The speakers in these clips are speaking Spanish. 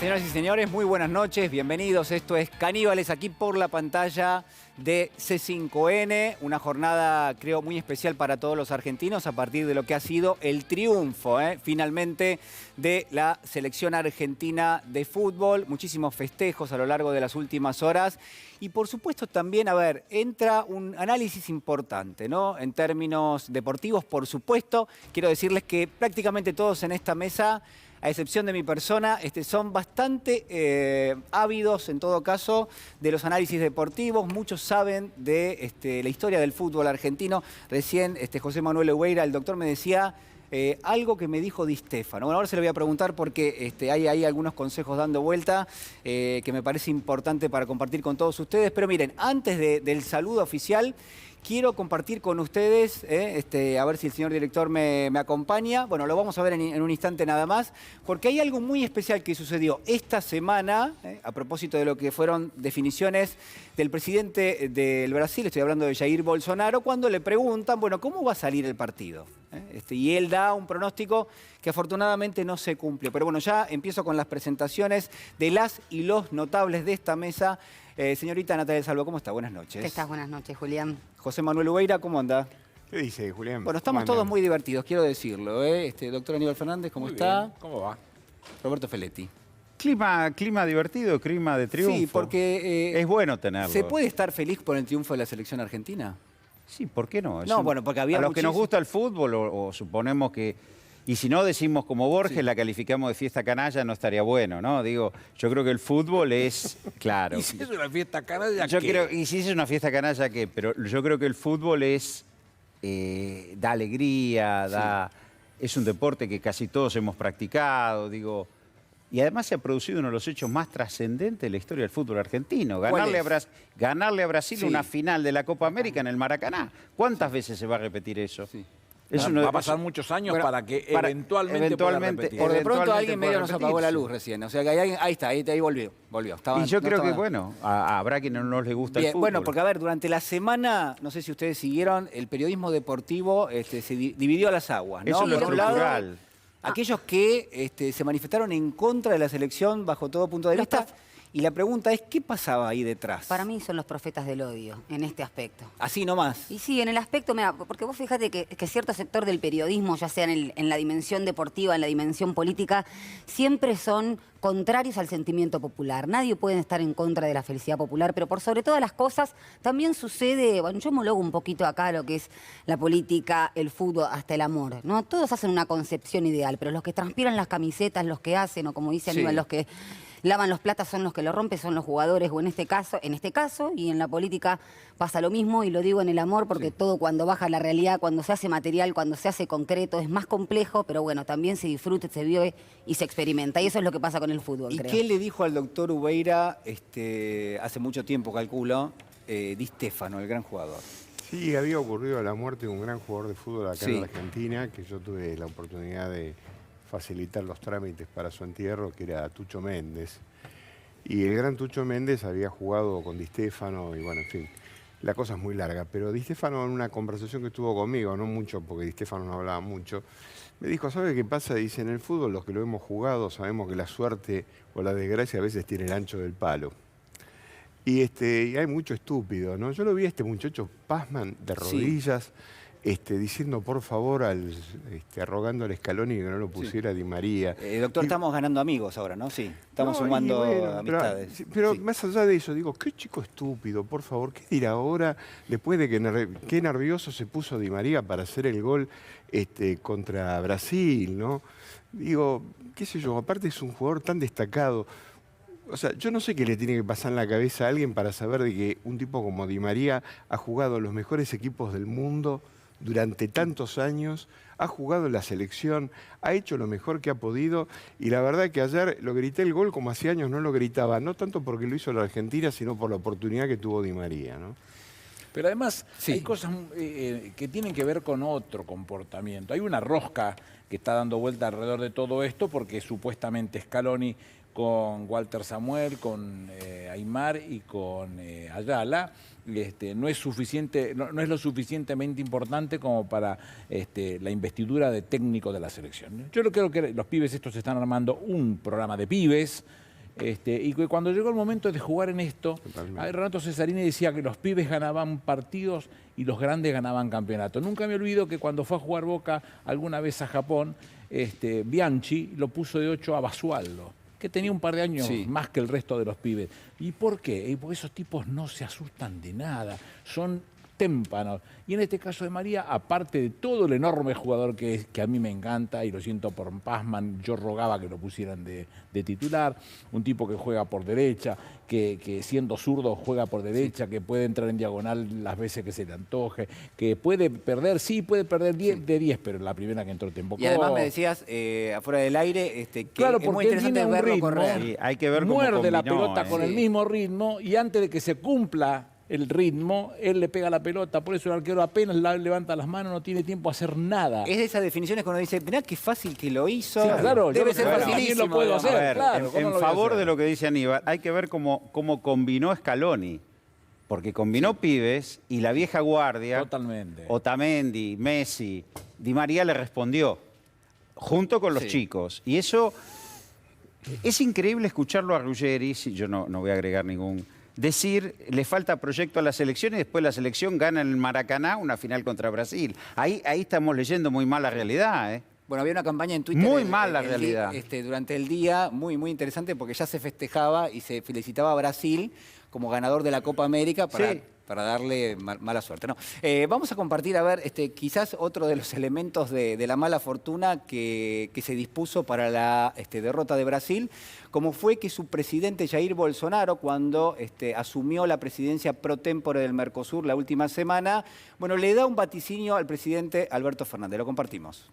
Señoras y señores, muy buenas noches, bienvenidos. Esto es Caníbales, aquí por la pantalla de C5N. Una jornada, creo, muy especial para todos los argentinos a partir de lo que ha sido el triunfo, finalmente, de la selección argentina de fútbol. Muchísimos festejos a lo largo de las últimas horas. Y por supuesto también, entra un análisis importante, ¿no? En términos deportivos, por supuesto. Quiero decirles que prácticamente todos en esta mesa, a excepción de mi persona, son bastante ávidos, en todo caso, de los análisis deportivos. Muchos saben de la historia del fútbol argentino. Recién José Manuel Ubeira, el doctor, me decía algo que me dijo Di Stéfano. Bueno, ahora se lo voy a preguntar porque hay ahí algunos consejos dando vuelta que me parece importante para compartir con todos ustedes. Pero miren, antes del saludo oficial, quiero compartir con ustedes, a ver si el señor director me acompaña. Bueno, lo vamos a ver en un instante nada más, porque hay algo muy especial que sucedió esta semana, a propósito de lo que fueron definiciones del presidente del Brasil, estoy hablando de Jair Bolsonaro, cuando le preguntan, bueno, ¿cómo va a salir el partido? Y él da un pronóstico que afortunadamente no se cumple. Pero bueno, ya empiezo con las presentaciones de las y los notables de esta mesa. Señorita Natalia Salvo, ¿cómo está? Buenas noches. ¿Qué estás? Buenas noches, Julián. José Manuel Ubeira, ¿cómo anda? ¿Qué dice, Julián? Bueno, estamos todos muy divertidos, quiero decirlo. Doctor Aníbal Fernández, ¿cómo está? Bien. ¿Cómo va? Roberto Feletti. Clima divertido, clima de triunfo. Sí, porque es bueno tenerlo. ¿Se puede estar feliz por el triunfo de la selección argentina? Sí, ¿por qué no? Bueno, porque había a los que nos gusta el fútbol, o suponemos que... Y si no decimos como Borges, sí, la calificamos de fiesta canalla, no estaría bueno, ¿no? Digo, yo creo que el fútbol es... Claro. ¿Y si es una fiesta canalla, y si es una fiesta canalla, ¿qué? Pero yo creo que el fútbol es... da alegría, es un deporte que casi todos hemos practicado, digo... Y además se ha producido uno de los hechos más trascendentes de la historia del fútbol argentino. Ganarle a Brasil una final de la Copa América en el Maracaná. ¿Cuántas veces se va a repetir eso? Sí. Va a pasar muchos años para que eventualmente pueda repetir. Por de pronto alguien medio nos apagó la luz recién. O sea que ahí está, ahí volvió. Y yo creo que, bueno, habrá quienes no les gusta el fútbol. Bueno, porque durante la semana, no sé si ustedes siguieron, el periodismo deportivo se dividió a las aguas, ¿no? Eso es lo estructural. Aquellos que se manifestaron en contra de la selección bajo todo punto de vista. Y la pregunta es, ¿qué pasaba ahí detrás? Para mí son los profetas del odio en este aspecto. Así nomás. Y sí, en el aspecto, mira, porque vos fíjate que cierto sector del periodismo, ya sea en la dimensión deportiva, en la dimensión política, siempre son contrarios al sentimiento popular. Nadie puede estar en contra de la felicidad popular, pero por sobre todas las cosas también sucede, bueno, yo homologo un poquito acá lo que es la política, el fútbol, hasta el amor, ¿no? Todos hacen una concepción ideal, pero los que transpiran las camisetas, los que hacen, o como dice Aníbal, los que lavan los platos son los que lo rompen, son los jugadores, o en este caso, y en la política pasa lo mismo, y lo digo en el amor, porque todo cuando baja la realidad, cuando se hace material, cuando se hace concreto, es más complejo, pero bueno, también se disfruta, se vive y se experimenta, y eso es lo que pasa con el fútbol, creo. ¿Y qué le dijo al doctor Ubeira hace mucho tiempo, calculo, Di Stéfano, el gran jugador? Sí, había ocurrido la muerte de un gran jugador de fútbol acá en Argentina, que yo tuve la oportunidad de facilitar los trámites para su entierro, que era Tucho Méndez. Y el gran Tucho Méndez había jugado con Di Stéfano y bueno, en fin, la cosa es muy larga. Pero Di Stéfano, en una conversación que tuvo conmigo, no mucho, porque Di Stéfano no hablaba mucho, me dijo, ¿sabe qué pasa? Dice, en el fútbol los que lo hemos jugado sabemos que la suerte o la desgracia a veces tiene el ancho del palo. Y hay mucho estúpido, ¿no? Yo lo vi a este muchacho Pazman de rodillas, diciendo por favor, rogando al Scaloni que no lo pusiera Di María. Doctor, estamos ganando amigos ahora, ¿no? Sí, estamos sumando amistades. Pero más allá de eso, digo, qué chico estúpido, por favor, ¿qué dirá ahora después de que qué nervioso se puso Di María para hacer el gol contra Brasil, ¿no? Digo, qué sé yo, aparte es un jugador tan destacado. O sea, yo no sé qué le tiene que pasar en la cabeza a alguien para saber de que un tipo como Di María ha jugado en los mejores equipos del mundo durante tantos años, ha jugado en la selección, ha hecho lo mejor que ha podido, y la verdad que ayer lo grité el gol como hace años no lo gritaba, no tanto porque lo hizo la Argentina, sino por la oportunidad que tuvo Di María, ¿no? Pero además hay cosas que tienen que ver con otro comportamiento. Hay una rosca que está dando vuelta alrededor de todo esto porque supuestamente Scaloni con Walter Samuel, con Aimar y con Ayala, no es suficiente, no es lo suficientemente importante como para la investidura de técnico de la selección. Yo creo que los pibes estos están armando un programa de pibes, Y que cuando llegó el momento de jugar en esto, Renato Cesarini decía que los pibes ganaban partidos y los grandes ganaban campeonatos. Nunca me olvido que cuando fue a jugar Boca alguna vez a Japón, Bianchi lo puso de 8 a Basualdo, que tenía un par de años más que el resto de los pibes. ¿Y por qué? Porque esos tipos no se asustan de nada, son témpanos. Y en este caso de María, aparte de todo el enorme jugador que es, que a mí me encanta, y lo siento por Pazman, yo rogaba que lo pusieran de titular, un tipo que juega por derecha, que siendo zurdo juega por derecha, que puede entrar en diagonal las veces que se le antoje, que puede perder, puede perder 10 de 10, pero la primera que entró te embocó. Y además me decías, afuera del aire, que claro, es muy interesante verlo correr. Sí, hay que ver cómo muerde la combinó, pelota con el mismo ritmo, y antes de que se cumpla el ritmo, él le pega la pelota, por eso el arquero apenas levanta las manos, no tiene tiempo a hacer nada. Es de esas definiciones cuando dice, mirá qué fácil que lo hizo. Sí, claro, debe ser también facilísimo. lo puedo hacer. A ver, claro, en favor de lo que dice Aníbal, hay que ver cómo combinó Scaloni. Porque combinó pibes y la vieja guardia, totalmente. Otamendi, Messi, Di María le respondió, junto con los chicos. Y eso es increíble escucharlo a Ruggeri, yo no voy a agregar ningún... Decir, le falta proyecto a la selección y después la selección gana en el Maracaná una final contra Brasil. Ahí estamos leyendo muy mal la realidad, ¿eh? Bueno, había una campaña en Twitter. Muy mal la realidad. Durante el día, muy interesante, porque ya se festejaba y se felicitaba a Brasil como ganador de la Copa América para darle mala suerte. No. Vamos a compartir, a ver, quizás otro de los elementos de la mala fortuna que se dispuso para la derrota de Brasil, como fue que su presidente Jair Bolsonaro, cuando asumió la presidencia pro tempore del Mercosur la última semana, bueno, le da un vaticinio al presidente Alberto Fernández. Lo compartimos.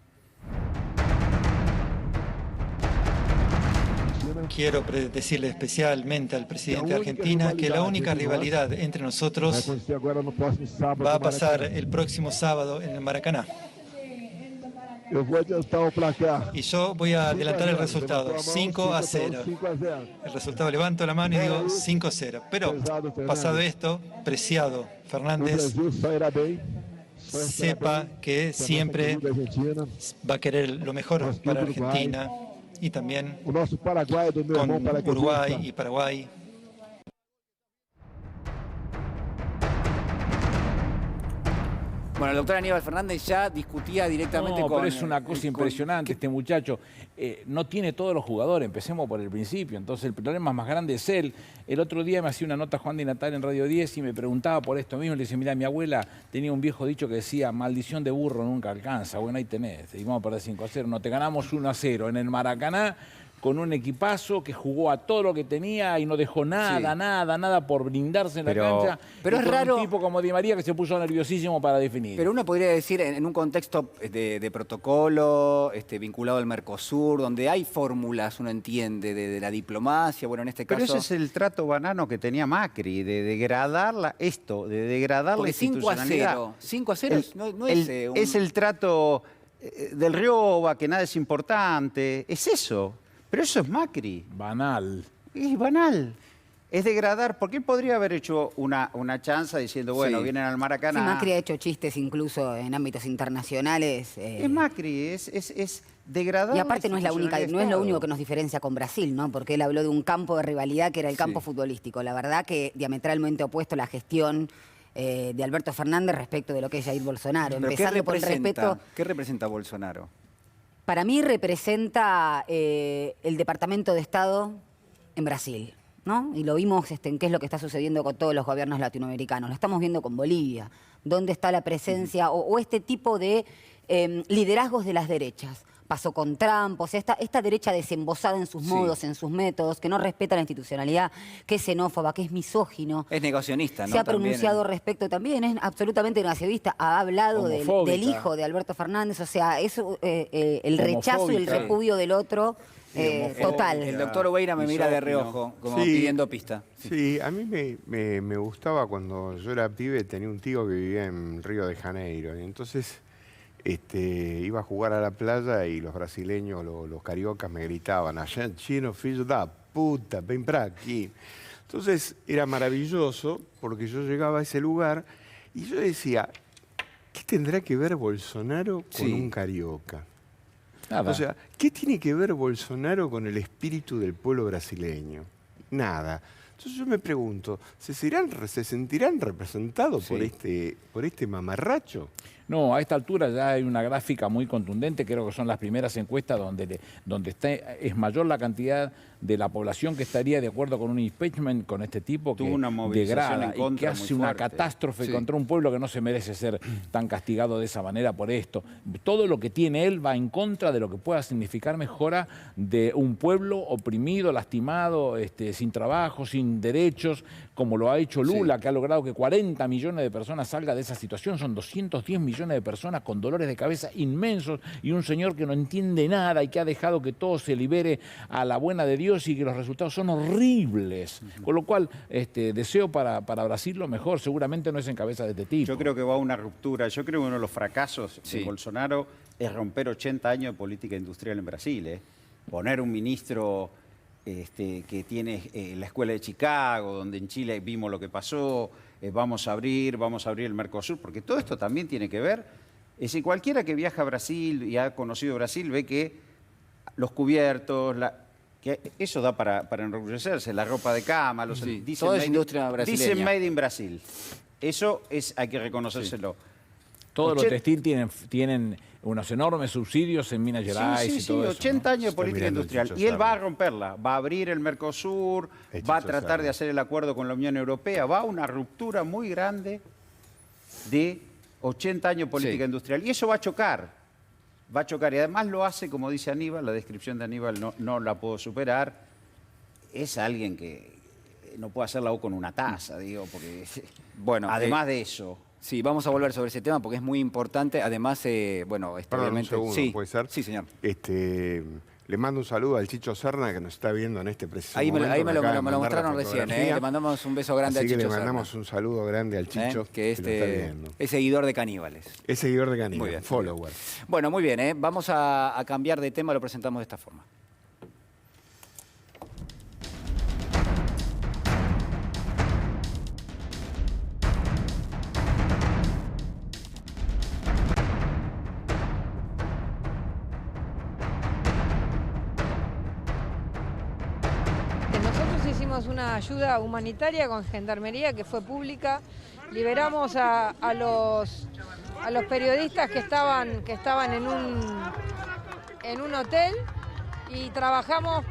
Quiero decirle especialmente al presidente de Argentina que la única rivalidad entre nosotros va a pasar el próximo sábado en el Maracaná. Y yo voy a adelantar el resultado, 5-0. El resultado, levanto la mano y digo 5-0. Pero pasado esto, Preciado Fernández sepa que siempre va a querer lo mejor para Argentina. Y también con Uruguay y Paraguay. Bueno, el doctor Aníbal Fernández ya discutía directamente con... pero es una cosa impresionante este muchacho. No tiene todos los jugadores, empecemos por el principio. Entonces el problema más grande es él. El otro día me hacía una nota Juan Di Natale en Radio 10 y me preguntaba por esto mismo. Le decía, mira, mi abuela tenía un viejo dicho que decía, maldición de burro nunca alcanza. Bueno, ahí tenés, y vamos a perder 5-0. No, te ganamos 1-0 en el Maracaná, con un equipazo que jugó a todo lo que tenía y no dejó nada por blindarse en la cancha. Pero es raro. Un tipo como Di María que se puso nerviosísimo para definir. Pero uno podría decir, en un contexto de protocolo, vinculado al Mercosur, donde hay fórmulas, uno entiende, de la diplomacia, bueno, en este caso... Pero ese es el trato banano que tenía Macri, de degradar la institucionalidad. 5-0 no es... Es el trato del Rioba, que nada es importante, es eso. Pero eso es Macri. Banal. Es banal. Es degradar, porque él podría haber hecho una chanza diciendo, bueno, vienen al Maracaná. Sí, Macri ha hecho chistes incluso en ámbitos internacionales. Es Macri, es degradar. Y aparte no es la única, no es lo único que nos diferencia con Brasil, ¿no? Porque él habló de un campo de rivalidad que era el campo futbolístico. La verdad que diametralmente opuesto a la gestión de Alberto Fernández respecto de lo que es Jair Bolsonaro. Pero empezando por el respeto. ¿Qué representa Bolsonaro? Para mí representa el Departamento de Estado en Brasil, ¿no? Y lo vimos en qué es lo que está sucediendo con todos los gobiernos latinoamericanos. Lo estamos viendo con Bolivia. ¿Dónde está la presencia o este tipo de liderazgos de las derechas? Pasó con Trump, o sea, esta derecha desembosada en sus modos, en sus métodos, que no respeta la institucionalidad, que es xenófoba, que es misógino. Es negacionista, ¿no? Se ha pronunciado respecto también, es absolutamente negacionista, ha hablado del hijo de Alberto Fernández, o sea, es el rechazo y el repudio del otro total. El doctor Oveira me mira de reojo, como pidiendo pista. Sí, a mí me gustaba cuando yo era pibe, tenía un tío que vivía en Río de Janeiro, y entonces... iba a jugar a la playa y los brasileños, los cariocas me gritaban, allá chino, filho da puta, ven para aquí. Entonces era maravilloso porque yo llegaba a ese lugar y yo decía, ¿qué tendrá que ver Bolsonaro con un carioca? Nada. O sea, ¿qué tiene que ver Bolsonaro con el espíritu del pueblo brasileño? Nada. Entonces yo me pregunto, ¿se sentirán representados por este mamarracho? No, a esta altura ya hay una gráfica muy contundente, creo que son las primeras encuestas donde es mayor la cantidad de la población que estaría de acuerdo con un impeachment con este tipo, que una movilización degrada en contra y que hace muy una fuerte. catástrofe contra un pueblo que no se merece ser tan castigado de esa manera por esto. Todo lo que tiene él va en contra de lo que pueda significar mejora de un pueblo oprimido, lastimado, sin trabajo, sin derechos, como lo ha hecho Lula, que ha logrado que 40 millones de personas salgan de esa situación. Son 210 millones de personas con dolores de cabeza inmensos y un señor que no entiende nada y que ha dejado que todo se libere a la buena de Dios y que los resultados son horribles. Con lo cual, deseo para Brasil lo mejor. Seguramente no es en cabeza de este tipo. Yo creo que va a una ruptura. Yo creo que uno de los fracasos de Bolsonaro es romper 80 años de política industrial en Brasil. Poner un ministro que tiene la escuela de Chicago, donde en Chile vimos lo que pasó, vamos a abrir el Mercosur, porque todo esto también tiene que ver. Es decir, cualquiera que viaja a Brasil y ha conocido Brasil ve que los cubiertos, que eso da para enorgullecerse, la ropa de cama, dicen toda es industria brasileña. Dicen Made in Brasil. Eso hay que reconocérselo. Todos los textil tienen unos enormes subsidios en Minas Gerais y todo eso. 80 años de política mirando industrial. Chicho Y él va a Serna. romperla, va a abrir el Mercosur, El va a Chicho tratar Serna. de hacer el acuerdo con la Unión Europea, va a una ruptura muy grande de 80 años de política industrial. Y eso va a chocar. Va a chocar. Y además lo hace, como dice Aníbal, la descripción de Aníbal no la puedo superar. Es alguien que no puede hacer la U con una taza, digo, porque Bueno, además de eso. Sí, vamos a volver sobre ese tema porque es muy importante. Además, Perdón, obviamente... un segundo, sí, ¿puede ser? Sí, señor. Le mando un saludo al Chicho Serna, que nos está viendo en este preciso Ahí me momento. lo acaba de mandar la mostraron recién. fotografía. Le mandamos un beso grande Así al que Chicho le Serna, mandamos un saludo grande al Chicho, que lo está viendo. es seguidor de Caníbales. Es seguidor de Muy Caníbal, bien. follower. Bueno, muy bien. Vamos a cambiar de tema, lo presentamos de esta forma. Nosotros hicimos una ayuda humanitaria con Gendarmería que fue pública. Liberamos a los periodistas que estaban en un hotel y trabajamos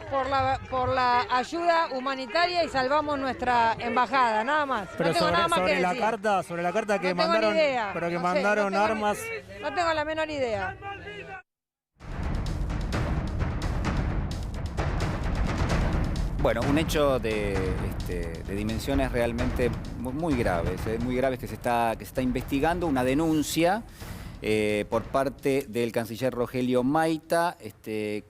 por la ayuda humanitaria y salvamos nuestra embajada, nada más. Pero no tengo nada más que decir. sobre la carta que No tengo ni mandaron, idea. pero que No sé, mandaron no tengo armas. No tengo la menor idea. Bueno, un hecho de dimensiones realmente muy graves, muy graves que se está investigando, una denuncia por parte del canciller Rogelio Maita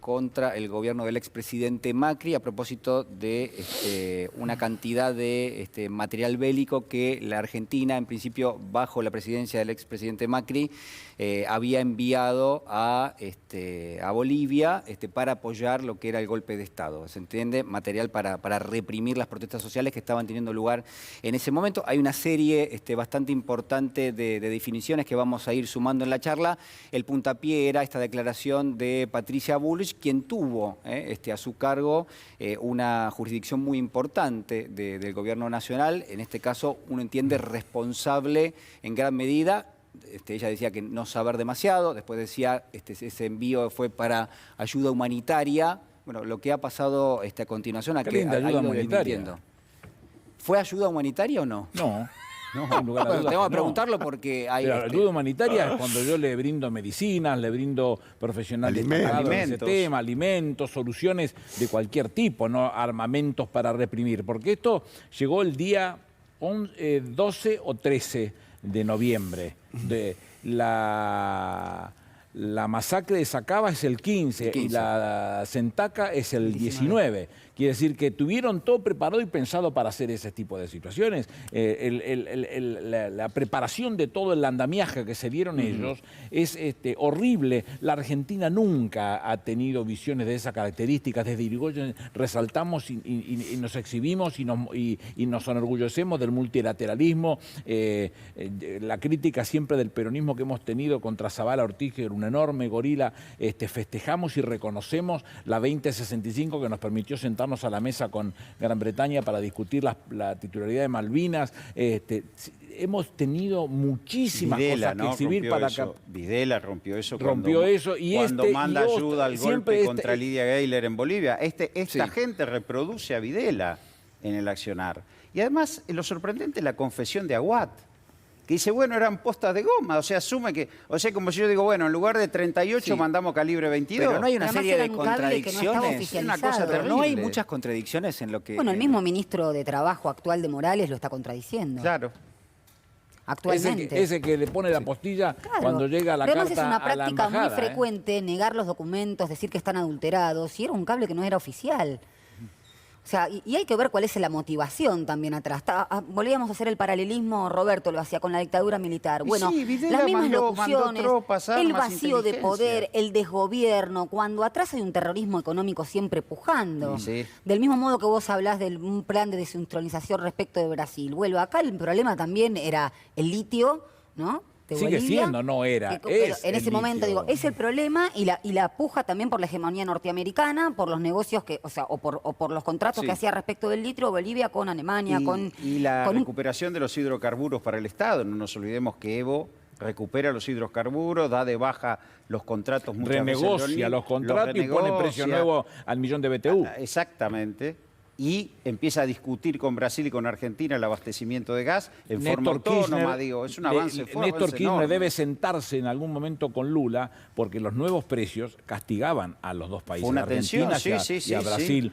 contra el gobierno del expresidente Macri a propósito de una cantidad de material bélico que la Argentina, en principio bajo la presidencia del expresidente Macri, había enviado a Bolivia para apoyar lo que era el golpe de Estado. ¿Se entiende? Material para reprimir las protestas sociales que estaban teniendo lugar en ese momento. Hay una serie bastante importante de definiciones que vamos a ir sumando en la charla. El puntapié era esta declaración de Patricia Bullrich, quien tuvo a su cargo una jurisdicción muy importante del gobierno nacional, en este caso uno entiende responsable en gran medida. Ella decía que no saber demasiado, después decía ese envío fue para ayuda humanitaria. Bueno, lo que ha pasado a continuación a Qué que linda ha ayuda ido humanitaria. desmintiendo. ¿Fue ayuda humanitaria o no? No, sin lugar a Bueno, dudas tengo que no. preguntarlo porque hay... La ayuda humanitaria es cuando yo le brindo medicinas, le brindo profesional destacado en ese Alimentos. tema, alimentos, soluciones de cualquier tipo, no armamentos para reprimir. Porque esto llegó el día 12 o 13 de noviembre. La masacre de Sacaba es el 15 y la Centaca es el 19. Quiere decir que tuvieron todo preparado y pensado para hacer ese tipo de situaciones. La preparación de todo el andamiaje que se dieron ellos es horrible. La Argentina nunca ha tenido visiones de esas características. Desde Irigoyen resaltamos y nos exhibimos y nos enorgullecemos del multilateralismo. La crítica siempre del peronismo que hemos tenido contra Zabala Ortiz, que era un enorme gorila, festejamos y reconocemos la 2065 que nos permitió sentarnos a la mesa con Gran Bretaña para discutir la titularidad de Malvinas. Hemos tenido muchísimas Videla, cosas que ¿no? exhibir Rompió para eso. Videla rompió eso y cuando manda ayuda al siempre golpe contra Lidia Gayler en Bolivia. Esta gente reproduce a Videla en el accionar. Y además, lo sorprendente es la confesión de Aguad, que dice, bueno, eran postas de goma, o sea, asume que, o sea, como si yo digo, bueno, en lugar de 38 mandamos calibre 22. Pero no hay una Además, serie era de un cable que no estaba contradicciones. oficializado. Una cosa Pero no hay terrible. muchas contradicciones en lo que... Bueno, el mismo ministro de Trabajo actual de Morales lo está contradiciendo. Claro. Actualmente. Ese que le pone la postilla Claro. cuando llega la Pero carta además es una a la práctica embajada. muy frecuente negar los documentos, decir que están adulterados, y era un cable que no era oficial. O sea, y hay que ver cuál es la motivación también atrás. Volvíamos a hacer el paralelismo, Roberto lo hacía con la dictadura militar. Y Bueno, sí, Videla las mismas mandó locuciones, tropas, el armas, vacío de inteligencia. poder, el desgobierno, cuando atrás hay un terrorismo económico siempre pujando. Sí. Del mismo modo que vos hablás de un plan de desincronización respecto de Brasil. Bueno, acá el problema también era el litio, ¿no? De Sigue Bolivia, siendo, no era, pero es en el ese momento, litio. digo, es el problema y la puja también por la hegemonía norteamericana, por los negocios que, o por los contratos Sí. que hacía respecto del litio Bolivia con Alemania, Y la con un- recuperación de los hidrocarburos para el Estado. No nos olvidemos que Evo recupera los hidrocarburos, da de baja los contratos muchas veces. Renegocia los contratos y pone precio nuevo al millón de BTU. Exactamente. Y empieza a discutir con Brasil y con Argentina el abastecimiento de gas en forma autónoma, digo, es un avance fuerte. Néstor Kirchner debe sentarse en algún momento con Lula porque los nuevos precios castigaban a los dos países, Fue una a Argentina tensión, y sí, a sí, Brasil,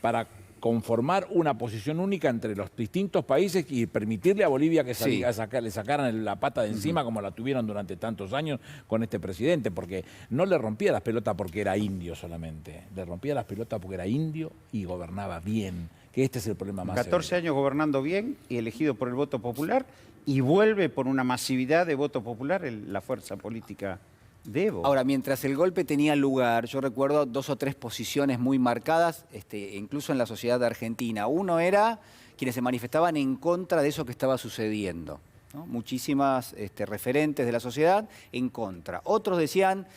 para conformar una posición única entre los distintos países y permitirle a Bolivia que Sí. le sacaran la pata de encima como la tuvieron durante tantos años con este presidente, porque no le rompía las pelotas porque era indio solamente, le rompía las pelotas porque era indio y gobernaba bien, que este es el problema más 14 severo. años gobernando bien y elegido por el voto popular y vuelve por una masividad de voto popular la fuerza política de Evo. Ahora, mientras el golpe tenía lugar, yo recuerdo 2 o 3 posiciones muy marcadas, incluso en la sociedad argentina. Uno era quienes se manifestaban en contra de eso que estaba sucediendo, ¿no? Muchísimas referentes de la sociedad en contra. Otros decían,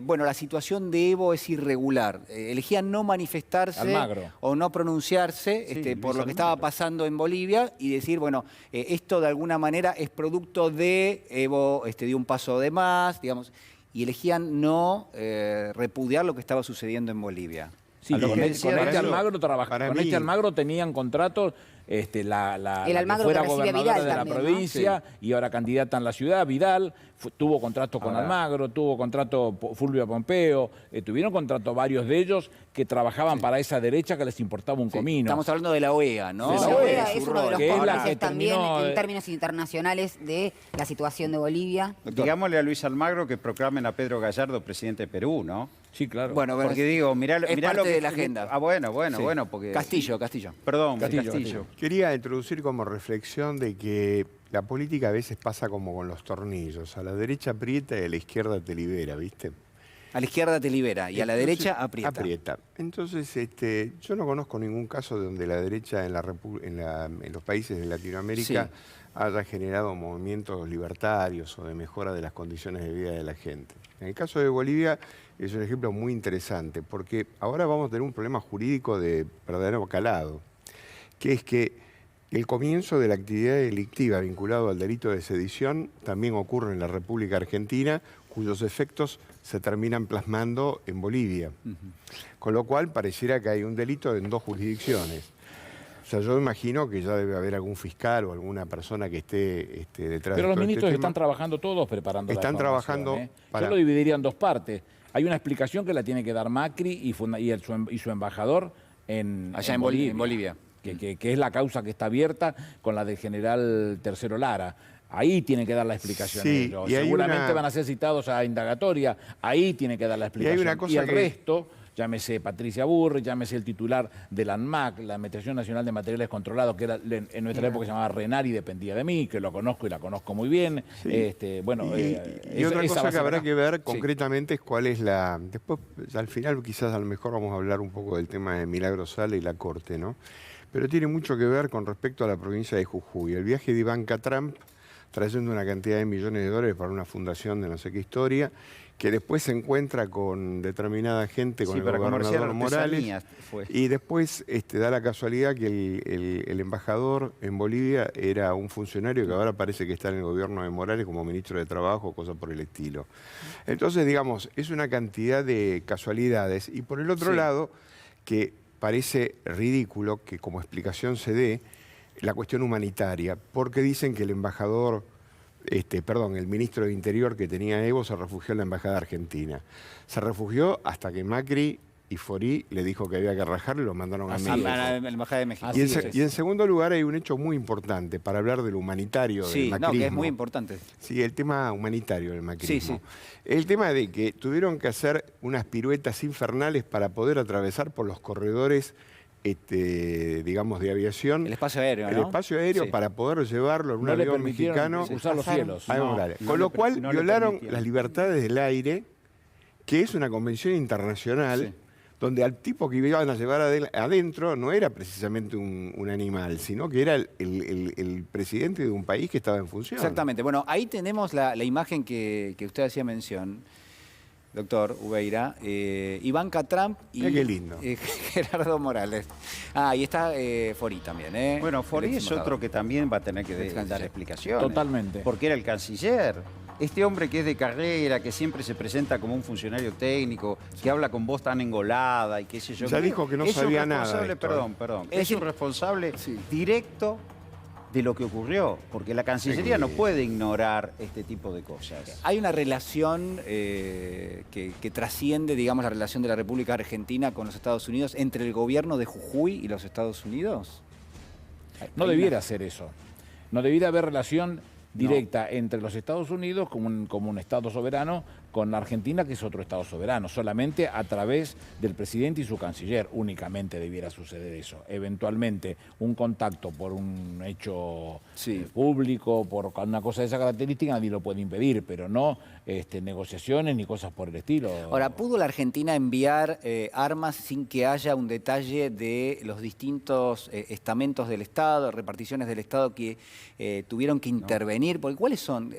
bueno, la situación de Evo es irregular. Elegían no manifestarse Almagro. o no pronunciarse Sí, por Luis lo que estaba Almagro. pasando en Bolivia y decir, bueno, esto de alguna manera es producto de Evo dio un paso de más, digamos, y elegían no repudiar lo que estaba sucediendo en Bolivia. Sí, A lo con, que con decía este Darío, Almagro para con mí- este Almagro tenían contratos la El que Almagro fuera que recibe gobernadora Vidal de la también, ¿no? provincia y ahora candidata en la ciudad, Vidal, tuvo contrato con Ahora- Almagro, tuvo contrato Fulvio Pompeo, tuvieron contrato varios de ellos que trabajaban para esa derecha que les importaba un comino. Estamos hablando de la OEA, ¿no? De La la OEA OEA, es su uno de rol. los que es la cómplices que también terminó en términos internacionales de la situación de Bolivia. Digámosle a Luis Almagro que proclamen a Pedro Gallardo presidente de Perú, ¿no? Sí, claro. Bueno, Porque digo, mirá, es mirá parte lo que de la agenda. Ah, bueno, Sí. porque... Castillo. Perdón, Castillo. Castillo. Quería introducir como reflexión de que la política a veces pasa como con los tornillos. A la derecha aprieta y a la izquierda te libera, ¿viste? A la izquierda te libera y a la Entonces, derecha aprieta. Aprieta. Entonces, yo no conozco ningún caso donde la derecha en los países de Latinoamérica haya generado movimientos libertarios o de mejora de las condiciones de vida de la gente. En el caso de Bolivia es un ejemplo muy interesante porque ahora vamos a tener un problema jurídico de verdadero calado, que es que el comienzo de la actividad delictiva vinculado al delito de sedición también ocurre en la República Argentina, cuyos efectos se terminan plasmando en Bolivia. Con lo cual pareciera que hay un delito en 2 jurisdicciones. O sea, yo imagino que ya debe haber algún fiscal o alguna persona que esté detrás Pero de los todo ministros este están tema. trabajando todos preparando la Están información, trabajando Yo lo dividiría en 2 partes. Hay una explicación que la tiene que dar Macri y su embajador Allá en Bolivia. Que es la causa que está abierta con la del general Tercero Lara. Ahí tiene que dar la explicación Sí, ellos. y hay Seguramente una- van a ser citados a indagatoria. Ahí tiene que dar la explicación. una cosa el que- resto, llámese Patricia Burri, llámese el titular de la ANMAC, la Administración Nacional de Materiales Controlados, que era, en nuestra época se llamaba RENAR y dependía de mí, que lo conozco y la conozco muy bien. Bueno, Y esa otra va cosa a que ser habrá acá. que ver Sí. concretamente es cuál es la... Después, al final, quizás a lo mejor vamos a hablar un poco del tema de Milagro Sala y la Corte, ¿no? Pero tiene mucho que ver con respecto a la provincia de Jujuy. El viaje de Ivanka Trump trayendo una cantidad de millones de dólares para una fundación de no sé qué historia, que después se encuentra con determinada gente, con Sí, el para gobernador comerciar Morales, artesanías fue. y después da la casualidad que el embajador en Bolivia era un funcionario que ahora parece que está en el gobierno de Morales como ministro de Trabajo, cosas por el estilo. Entonces, digamos, es una cantidad de casualidades. Y por el otro lado, que parece ridículo que como explicación se dé la cuestión humanitaria, porque dicen que el embajador, el ministro de Interior que tenía Evo se refugió en la embajada argentina. Se refugió hasta que Macri y Forí le dijo que había que rajarlo y lo mandaron a México. A la embajada de México. Y en segundo lugar hay un hecho muy importante para hablar de lo humanitario del macrismo. No, que es muy importante. Sí, el tema humanitario del macrismo. Sí. El tema de que tuvieron que hacer unas piruetas infernales para poder atravesar por los corredores, digamos, de aviación. El espacio aéreo, ¿no? El espacio aéreo Sí. para poder llevarlo en un No le avión permitieron mexicano cruzar los cielos. a No. Morales. no Con le lo cual no le violaron permitieron. las libertades del aire, que es una convención internacional, Sí. donde al tipo que iban a llevar adentro no era precisamente un animal, sino que era el presidente de un país que estaba en función. Exactamente. Bueno, ahí tenemos la imagen que usted hacía mención, doctor Ubeira. Ivanka Trump y Mira qué lindo. Gerardo Morales. Ah, y está Forí también, ¿eh? Bueno, El Forí ex es embajador. otro que también va a tener que Ex canciller. dar explicaciones. Totalmente. Porque era el canciller. Este hombre que es de carrera, que siempre se presenta como un funcionario técnico, que habla con voz tan engolada y qué sé yo. Ya dijo que no es un sabía nada de responsable, esto, Perdón. Es Es un decir, responsable sí. directo de lo que ocurrió, porque la Cancillería no puede ignorar este tipo de cosas. Hay una relación que trasciende, digamos, la relación de la República Argentina con los Estados Unidos entre el gobierno de Jujuy y los Estados Unidos. No Hay debiera una- ser eso. No debiera haber relación directa entre los Estados Unidos como un Estado soberano con la Argentina, que es otro Estado soberano, solamente a través del presidente y su canciller. Únicamente debiera suceder eso. Eventualmente un contacto por un hecho Sí. público, por una cosa de esa característica, nadie lo puede impedir, pero no negociaciones ni cosas por el estilo. Ahora, ¿pudo la Argentina enviar armas sin que haya un detalle de los distintos estamentos del Estado, reparticiones del Estado que tuvieron que intervenir? Porque ¿cuáles son?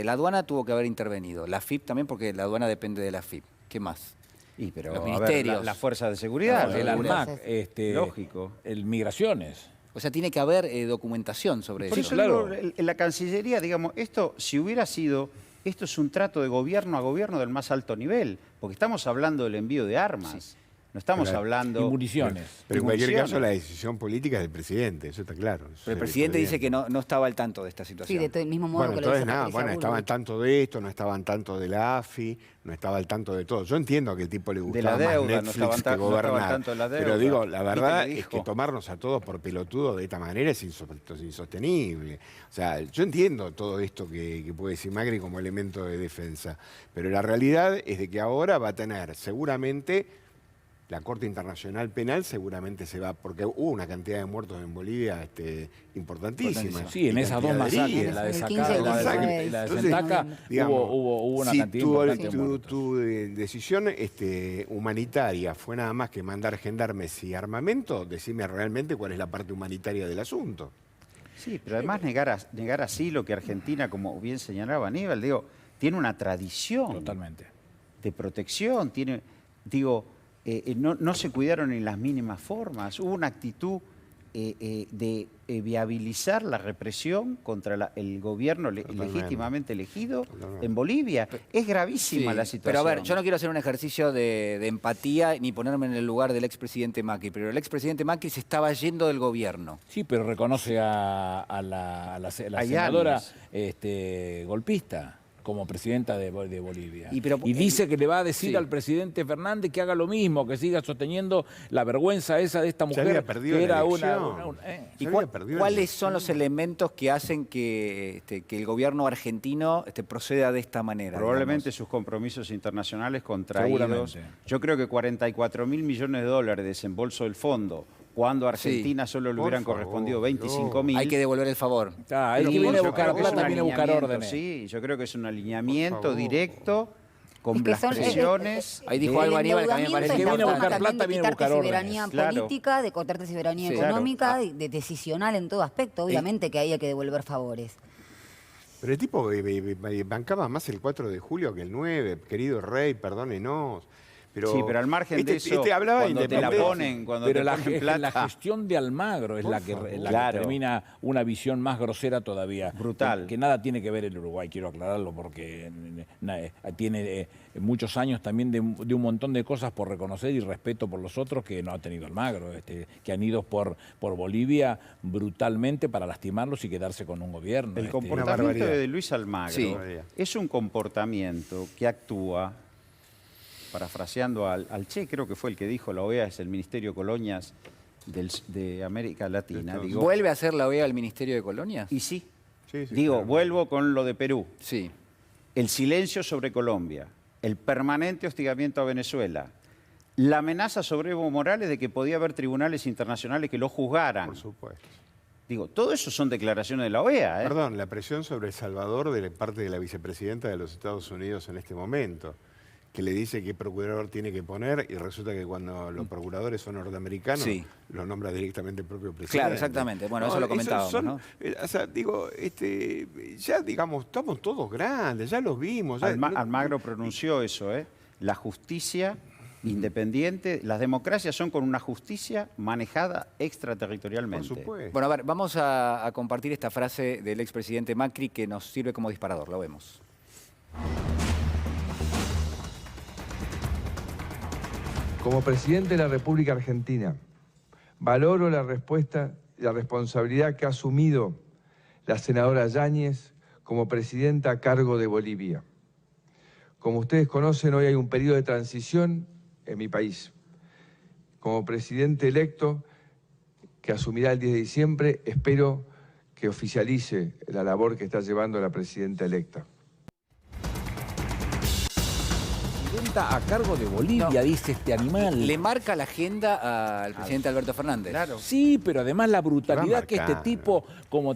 La aduana tuvo que haber intervenido, la FIP también, porque la aduana depende de la FIP. ¿Qué más? Y pero Los a ver, ministerios. la fuerza de seguridad, el seguridad. ANMAC, Lógico. el Migraciones. O sea, tiene que haber documentación sobre Por eso. eso claro. digo, en la Cancillería, digamos, esto, si hubiera sido, esto es un trato de gobierno a gobierno del más alto nivel, porque estamos hablando del envío de armas, no estamos Claro. hablando... Y municiones. Pero en cualquier municiones. caso la decisión política es del presidente, eso está claro. Pero el presidente dice que no estaba al tanto de esta Sí, situación. de todo el mismo modo Bueno, que lo entonces dice nada, Patricia bueno, estaba al Bullrich. tanto de esto, no estaban tanto de la AFI, no estaba al tanto de todo. Yo entiendo que el tipo le De gustaba la deuda, más no Netflix estaban que no estaba al gobernar. tanto de la Pero deuda. digo, la ¿Viste verdad que es dijo? que tomarnos a todos por pelotudos de esta manera es insostenible. O sea, yo entiendo todo esto que puede decir Macri como elemento de defensa, pero la realidad es de que ahora va a tener seguramente... La Corte Internacional Penal seguramente se va, porque hubo una cantidad de muertos en Bolivia importantísima. Sí, en Y esas dos cantidad de masacres, heridos. la de El Sacá 15 y y la de 16. la de Entonces, Sentaca, digamos, hubo una si cantidad tu, importante de tu- muertos. tu, decisión humanitaria fue nada más que mandar gendarmes y armamento, decime realmente cuál es la parte humanitaria del asunto. Sí, pero además negar así lo que Argentina, como bien señalaba Aníbal, digo, tiene una tradición Totalmente. de protección, tiene, digo, no se cuidaron en las mínimas formas, hubo una actitud de viabilizar la represión contra el gobierno Totalmente. legítimamente elegido Totalmente. en Bolivia. Es gravísima Sí, la situación. pero a ver, yo no quiero hacer un ejercicio de empatía ni ponerme en el lugar del expresidente Macri, pero el expresidente Macri se estaba yendo del gobierno. Sí, pero reconoce a la Hay senadora años. golpista como presidenta de Bolivia. Y pero- dice que le va a decir sí. al presidente Fernández que haga lo mismo, que siga sosteniendo la vergüenza esa de esta Se mujer había perdido que la era elección. ¿Y Se había perdido la cuáles elección. son los elementos que hacen que el gobierno argentino proceda de esta manera? Probablemente digamos? sus compromisos internacionales contraídos. Seguramente. Yo creo que 44.000 millones de dólares de desembolso del fondo, cuando a Argentina solo le Por hubieran favor, correspondido no. 25.000. Hay que devolver el favor. Ah, el Y que viene a yo buscar creo que es plata un viene a buscar alineamiento, órdenes. Sí, yo creo que es un alineamiento Por favor. directo con Es que las son- presiones. Ahí dijo algo Aníbal que a mí me parece El que viene a importante. buscar plata viene a buscar de órdenes. soberanía Claro. política, de cortarte soberanía Sí, económica, claro. de decisional en todo aspecto. Obviamente que ahí hay que devolver favores. Pero el tipo bancaba más el 4 de julio que el 9, querido rey, perdónenos. Pero, sí, pero al margen de eso, hablaba cuando te la ponen, pero la gestión de Almagro es la que termina una visión más grosera todavía. Brutal. Que nada tiene que ver el Uruguay, quiero aclararlo, porque tiene muchos años también de un montón de cosas por reconocer y respeto por los otros que no ha tenido Almagro, que han ido por Bolivia brutalmente para lastimarlos y quedarse con un gobierno. El comportamiento de Luis Almagro es un comportamiento que actúa, parafraseando al Che, creo que fue el que dijo, la OEA es el Ministerio de Colonias de América Latina. Digo, ¿vuelve a ser la OEA el Ministerio de Colonias? Y sí. Claro. Vuelvo con lo de Perú. Sí. El silencio sobre Colombia, el permanente hostigamiento a Venezuela, la amenaza sobre Evo Morales de que podía haber tribunales internacionales que lo juzgaran. Por supuesto. Digo, todo eso son declaraciones de la OEA. Perdón, la presión sobre El Salvador de parte de la vicepresidenta de los Estados Unidos en este momento, que le dice qué procurador tiene que poner y resulta que cuando los procuradores son norteamericanos, los nombra directamente el propio presidente. Claro, exactamente. Bueno, eso lo comentábamos, ¿no? O sea, digo, ya digamos, estamos todos grandes, ya los vimos. Ya, Almagro pronunció eso, la justicia independiente, las democracias son con una justicia manejada extraterritorialmente. Por supuesto. Bueno, a ver, vamos a compartir esta frase del expresidente Macri que nos sirve como disparador. Lo vemos. Como presidente de la República Argentina, valoro la respuesta y la responsabilidad que ha asumido la senadora Yáñez como presidenta a cargo de Bolivia. Como ustedes conocen, hoy hay un periodo de transición en mi país. Como presidente electo, que asumirá el 10 de diciembre, espero que oficialice la labor que está llevando la presidenta electa. A cargo de Bolivia, dice este animal. Le marca la agenda al presidente Alberto Fernández. Claro. Sí, pero además la brutalidad que este tipo, como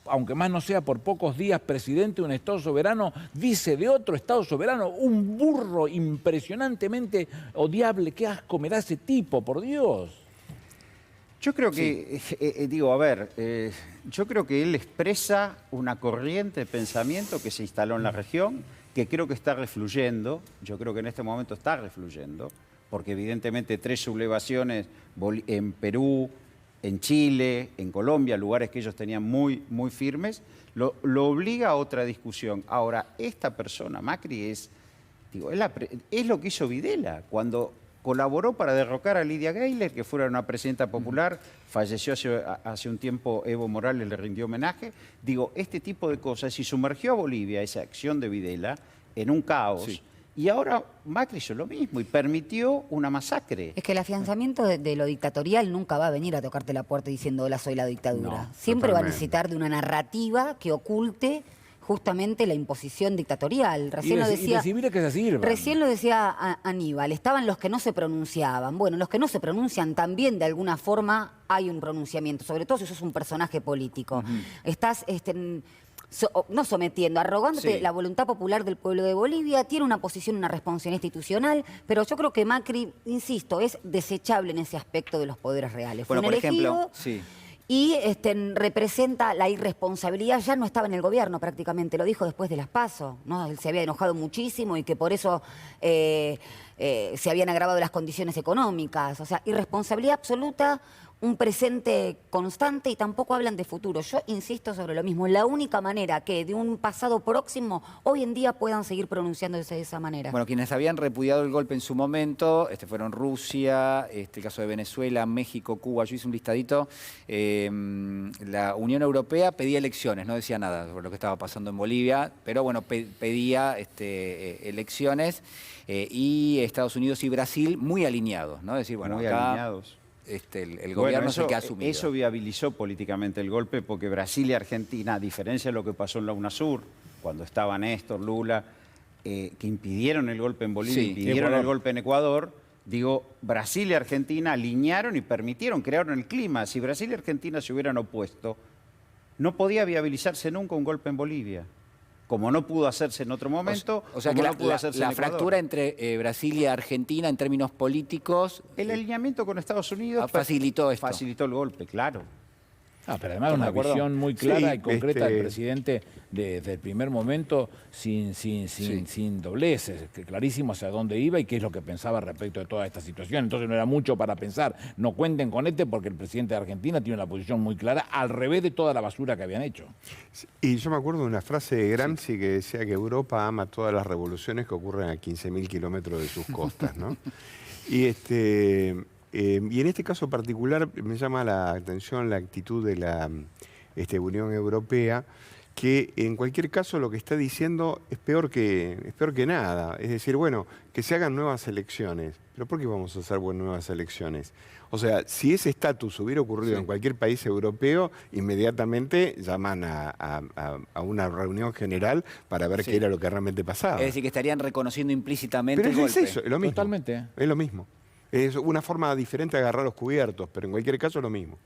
aunque más no sea por pocos días presidente de un Estado soberano, dice de otro Estado soberano, un burro impresionantemente odiable. Qué asco me da ese tipo, por Dios. Yo creo que, yo creo que él expresa una corriente de pensamiento que se instaló en la región, que creo que está refluyendo, yo creo que en este momento está refluyendo, porque evidentemente 3 sublevaciones en Perú, en Chile, en Colombia, lugares que ellos tenían muy, muy firmes, lo obliga a otra discusión. Ahora, esta persona, Macri, es lo que hizo Videla, cuando colaboró para derrocar a Lidia Gayler, que fuera una presidenta popular, falleció hace un tiempo Evo Morales, le rindió homenaje. Digo, este tipo de cosas, y sumergió a Bolivia, esa acción de Videla, en un caos. Sí. Y ahora Macri hizo lo mismo y permitió una masacre. Es que el afianzamiento de lo dictatorial nunca va a venir a tocarte la puerta diciendo hola, soy la dictadura. No, siempre va a necesitar de una narrativa que oculte justamente la imposición dictatorial. Recién lo decía, recién lo decía Aníbal, estaban los que no se pronunciaban. Bueno, los que no se pronuncian también de alguna forma hay un pronunciamiento, sobre todo si sos un personaje político. Estás no sometiendo, arrogándote la voluntad popular del pueblo de Bolivia, tiene una posición, una responsabilidad institucional, pero yo creo que Macri, insisto, es desechable en ese aspecto de los poderes reales. Bueno, Fue un elegido, y representa la irresponsabilidad, ya no estaba en el gobierno prácticamente, lo dijo después de las PASO, ¿no? Él se había enojado muchísimo y que por eso se habían agravado las condiciones económicas. O sea, irresponsabilidad absoluta, un presente constante y tampoco hablan de futuro. Yo insisto sobre lo mismo, la única manera que de un pasado próximo hoy en día puedan seguir pronunciándose de esa manera. Bueno, quienes habían repudiado el golpe en su momento fueron Rusia, el caso de Venezuela, México, Cuba. Yo hice un listadito. La Unión Europea pedía elecciones, no decía nada sobre lo que estaba pasando en Bolivia, pero bueno, pedía elecciones y Estados Unidos y Brasil muy alineados, ¿no? Es decir, bueno, muy acá alineados. El gobierno es el que ha asumido. Eso viabilizó políticamente el golpe porque Brasil y Argentina, a diferencia de lo que pasó en la UNASUR, cuando estaba Néstor, Lula, que impidieron el golpe en Bolivia, impidieron el golpe en Ecuador, digo, Brasil y Argentina alinearon y permitieron, crearon el clima. Si Brasil y Argentina se hubieran opuesto, no podía viabilizarse nunca un golpe en Bolivia. Como no pudo hacerse en otro momento, o sea que no pudo hacerse la en Ecuador. fractura entre Brasil y Argentina en términos políticos... El alineamiento con Estados Unidos facilitó esto. Facilitó el golpe, claro. Pero además una visión muy clara y concreta del presidente desde el primer momento, sin dobleces, clarísimo hacia dónde iba y qué es lo que pensaba respecto de toda esta situación. Entonces no era mucho para pensar, no cuenten con porque el presidente de Argentina tiene una posición muy clara, al revés de toda la basura que habían hecho. Y yo me acuerdo de una frase de Gramsci que decía que Europa ama todas las revoluciones que ocurren a 15.000 kilómetros de sus costas, ¿no? Y en este caso particular me llama la atención la actitud de la Unión Europea, que en cualquier caso lo que está diciendo es peor que nada. Es decir, bueno, que se hagan nuevas elecciones. ¿Pero por qué vamos a hacer nuevas elecciones? O sea, si ese estatus hubiera ocurrido en cualquier país europeo, inmediatamente llaman a una reunión general para ver qué era lo que realmente pasaba. Es decir, que estarían reconociendo implícitamente el golpe. Pero es eso, es lo mismo. Totalmente. Es lo mismo. Es una forma diferente de agarrar los cubiertos, pero en cualquier caso es lo mismo.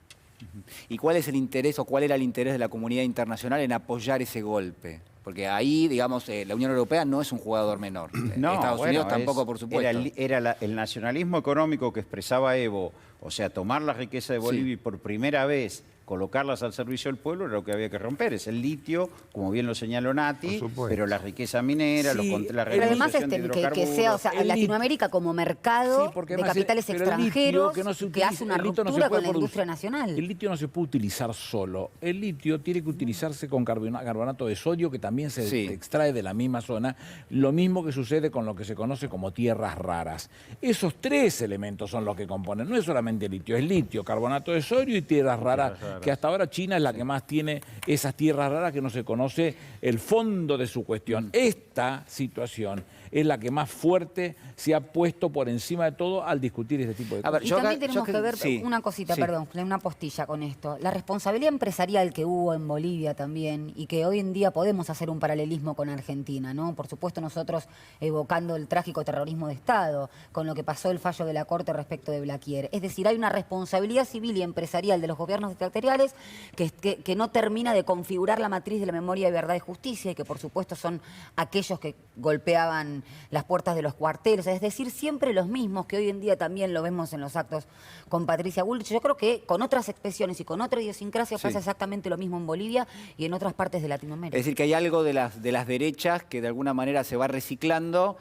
¿Y cuál es el interés o cuál era el interés de la comunidad internacional en apoyar ese golpe? Porque ahí, digamos, la Unión Europea no es un jugador menor. No, Estados Unidos tampoco, por supuesto. Era el nacionalismo económico que expresaba Evo, o sea, tomar la riqueza de Bolivia y por primera vez colocarlas al servicio del pueblo era lo que había que romper. Es el litio, como bien lo señaló Nati, pero la riqueza minera, la pero además renegociación de hidrocarburos. que sea, o sea, Latinoamérica como mercado de capitales extranjeros que hace una ruptura con la industria nacional. El litio no se puede utilizar solo. El litio tiene que utilizarse con carbonato de sodio, que también se extrae de la misma zona. Lo mismo que sucede con lo que se conoce como tierras raras. Esos tres elementos son los que componen. No es solamente litio, es litio, carbonato de sodio y tierras raras. Que hasta ahora China es la que más tiene esas tierras raras que no se conoce el fondo de su cuestión. Esta situación es la que más fuerte se ha puesto por encima de todo al discutir este tipo de cosas. Y también tenemos que ver una cosita, perdón, una postilla con esto. La responsabilidad empresarial que hubo en Bolivia también y que hoy en día podemos hacer un paralelismo con Argentina, ¿no? Por supuesto nosotros evocando el trágico terrorismo de Estado, con lo que pasó el fallo de la Corte respecto de Blaquier. Es decir, hay una responsabilidad civil y empresarial de los gobiernos dictatoriales que no termina de configurar la matriz de la memoria de verdad y justicia y que por supuesto son aquellos que golpeaban las puertas de los cuarteles, es decir, siempre los mismos, que hoy en día también lo vemos en los actos con Patricia Bullrich. Yo creo que con otras expresiones y con otra idiosincrasia pasa exactamente lo mismo en Bolivia y en otras partes de Latinoamérica. Es decir, que hay algo de las derechas que de alguna manera se va reciclando.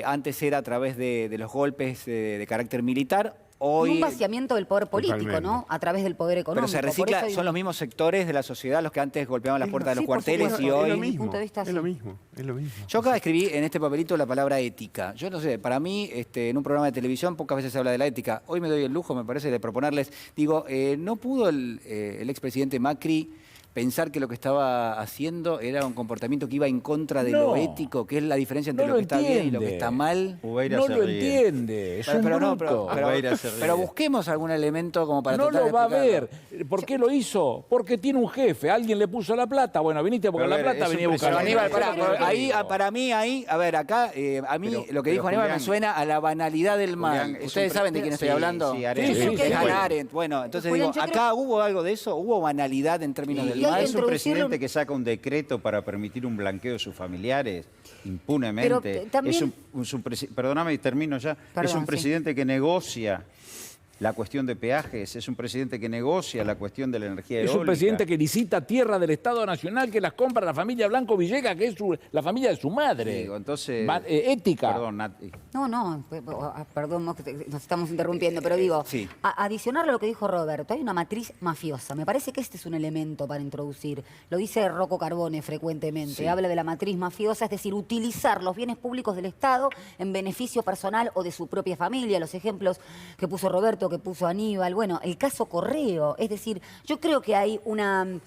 Antes era a través de los golpes de carácter militar. Hoy, un vaciamiento del poder político, ¿no? A través del poder económico. Pero se recicla, son los mismos sectores de la sociedad los que antes golpeaban las puertas de los cuarteles y hoy... Es lo mismo. Yo acá escribí en este papelito la palabra ética. Yo no sé, para mí, en un programa de televisión pocas veces se habla de la ética. Hoy me doy el lujo, me parece, de proponerles... Digo, ¿no pudo el expresidente Macri pensar que lo que estaba haciendo era un comportamiento que iba en contra de lo ético, que es la diferencia entre lo que está bien y lo que está mal? No lo entiende, es un bruto. Pero busquemos algún elemento como para tratar de explicarlo. No lo va a ver. ¿Por qué lo hizo? Porque tiene un jefe, alguien le puso la plata. Bueno, viniste porque la plata, venía a buscar. Aníbal, para mí ahí, a ver, acá, a mí lo que dijo Aníbal me suena a la banalidad del mal. ¿Ustedes saben de quién estoy hablando? Sí, Hannah Arendt. Bueno, entonces digo, ¿acá hubo algo de eso? ¿Hubo banalidad en términos del mal? Es un presidente que saca un decreto para permitir un blanqueo de sus familiares impunemente. También... Perdóname y termino ya. Es un presidente que negocia la cuestión de peajes, es un presidente que negocia la cuestión de la energía eólica. Es un presidente que licita tierra del Estado Nacional, que las compra la familia Blanco Villegas, que es la familia de su madre. Digo, entonces... ética. Perdón, Nati. No, perdón, nos estamos interrumpiendo, pero digo, adicionar a lo que dijo Roberto, hay una matriz mafiosa. Me parece que este es un elemento para introducir. Lo dice Rocco Carbone frecuentemente. Habla de la matriz mafiosa, es decir, utilizar los bienes públicos del Estado en beneficio personal o de su propia familia. Los ejemplos que puso Roberto, que puso Aníbal, bueno, el caso Correo. Es decir, yo creo que hay una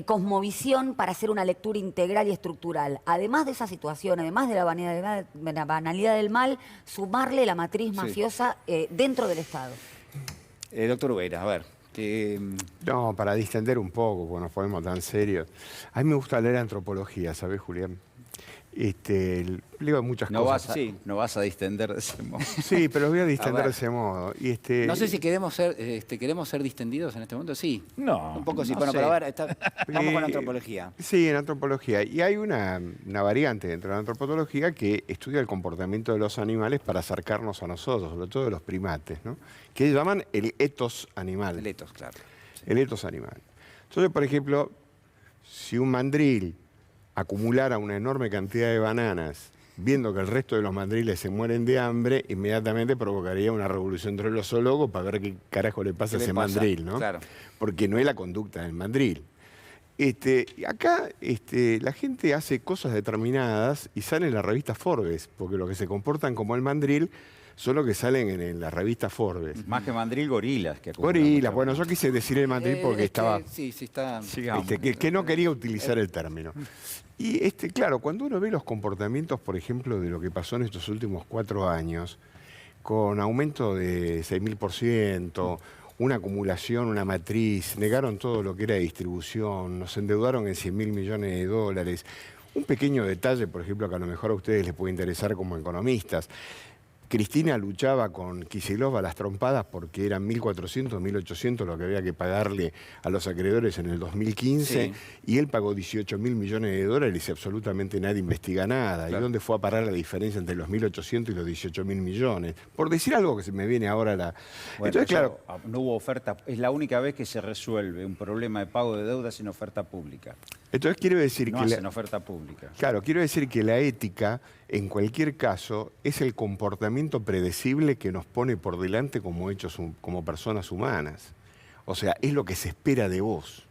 cosmovisión para hacer una lectura integral y estructural. Además de esa situación, además de la banalidad del mal, sumarle la matriz mafiosa dentro del Estado. Doctor Ubeira, a ver. No, para distender un poco, porque nos ponemos tan serios. A mí me gusta leer antropología, ¿sabes, Julián? Leo muchas cosas. No vas a distender de ese modo. Sí, pero los voy a distender de ese modo. No sé si queremos ser distendidos en este momento. Sí. No. Un poco sí. Bueno, pero a ver, vamos con antropología. Sí, en antropología. Y hay una variante dentro de la antropología que estudia el comportamiento de los animales para acercarnos a nosotros, sobre todo de los primates, ¿no? Que llaman el ethos animal. El ethos, claro. El ethos animal. Entonces, por ejemplo, si un mandril acumulara una enorme cantidad de bananas, viendo que el resto de los mandriles se mueren de hambre, inmediatamente provocaría una revolución entre los zoólogos para ver qué carajo le pasa a ese mandril, ¿no? Claro. Porque no es la conducta del mandril. Acá la gente hace cosas determinadas y sale en la revista Forbes, porque los que se comportan como el mandril son los que salen en la revista Forbes. Más que mandril, gorilas. Que acumulan Gorilas, mucha bueno, yo quise decir el mandril porque estaba... Sí, está... que no quería utilizar el término. Y claro, cuando uno ve los comportamientos, por ejemplo, de lo que pasó en estos últimos 4 años, con aumento de 6.000%, una acumulación, una matriz, negaron todo lo que era distribución, nos endeudaron en 100.000 millones de dólares. Un pequeño detalle, por ejemplo, que a lo mejor a ustedes les puede interesar como economistas. Cristina luchaba con Kicillof a las trompadas porque eran 1.400, 1.800 lo que había que pagarle a los acreedores en el 2015 y él pagó 18.000 millones de dólares y absolutamente nadie investiga nada. Claro. ¿Y dónde fue a parar la diferencia entre los 1.800 y los 18.000 millones? Por decir algo que se me viene ahora la... Bueno, entonces, claro, no hubo oferta, es la única vez que se resuelve un problema de pago de deuda sin oferta pública. Entonces quiero decir no que... hacen oferta pública. Claro, quiero decir que la ética, en cualquier caso, es el comportamiento predecible que nos pone por delante como hechos, como personas humanas. O sea, es lo que se espera de vos.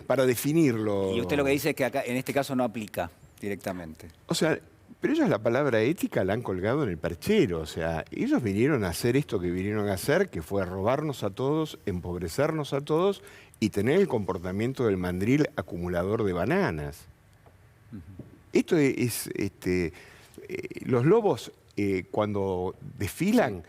Para definirlo... Y usted lo que dice es que acá, en este caso, no aplica directamente. O sea, pero ellos la palabra ética la han colgado en el perchero. O sea, ellos vinieron a hacer esto que vinieron a hacer, que fue robarnos a todos, empobrecernos a todos y tener el comportamiento del mandril acumulador de bananas. Esto es... los lobos, cuando desfilan,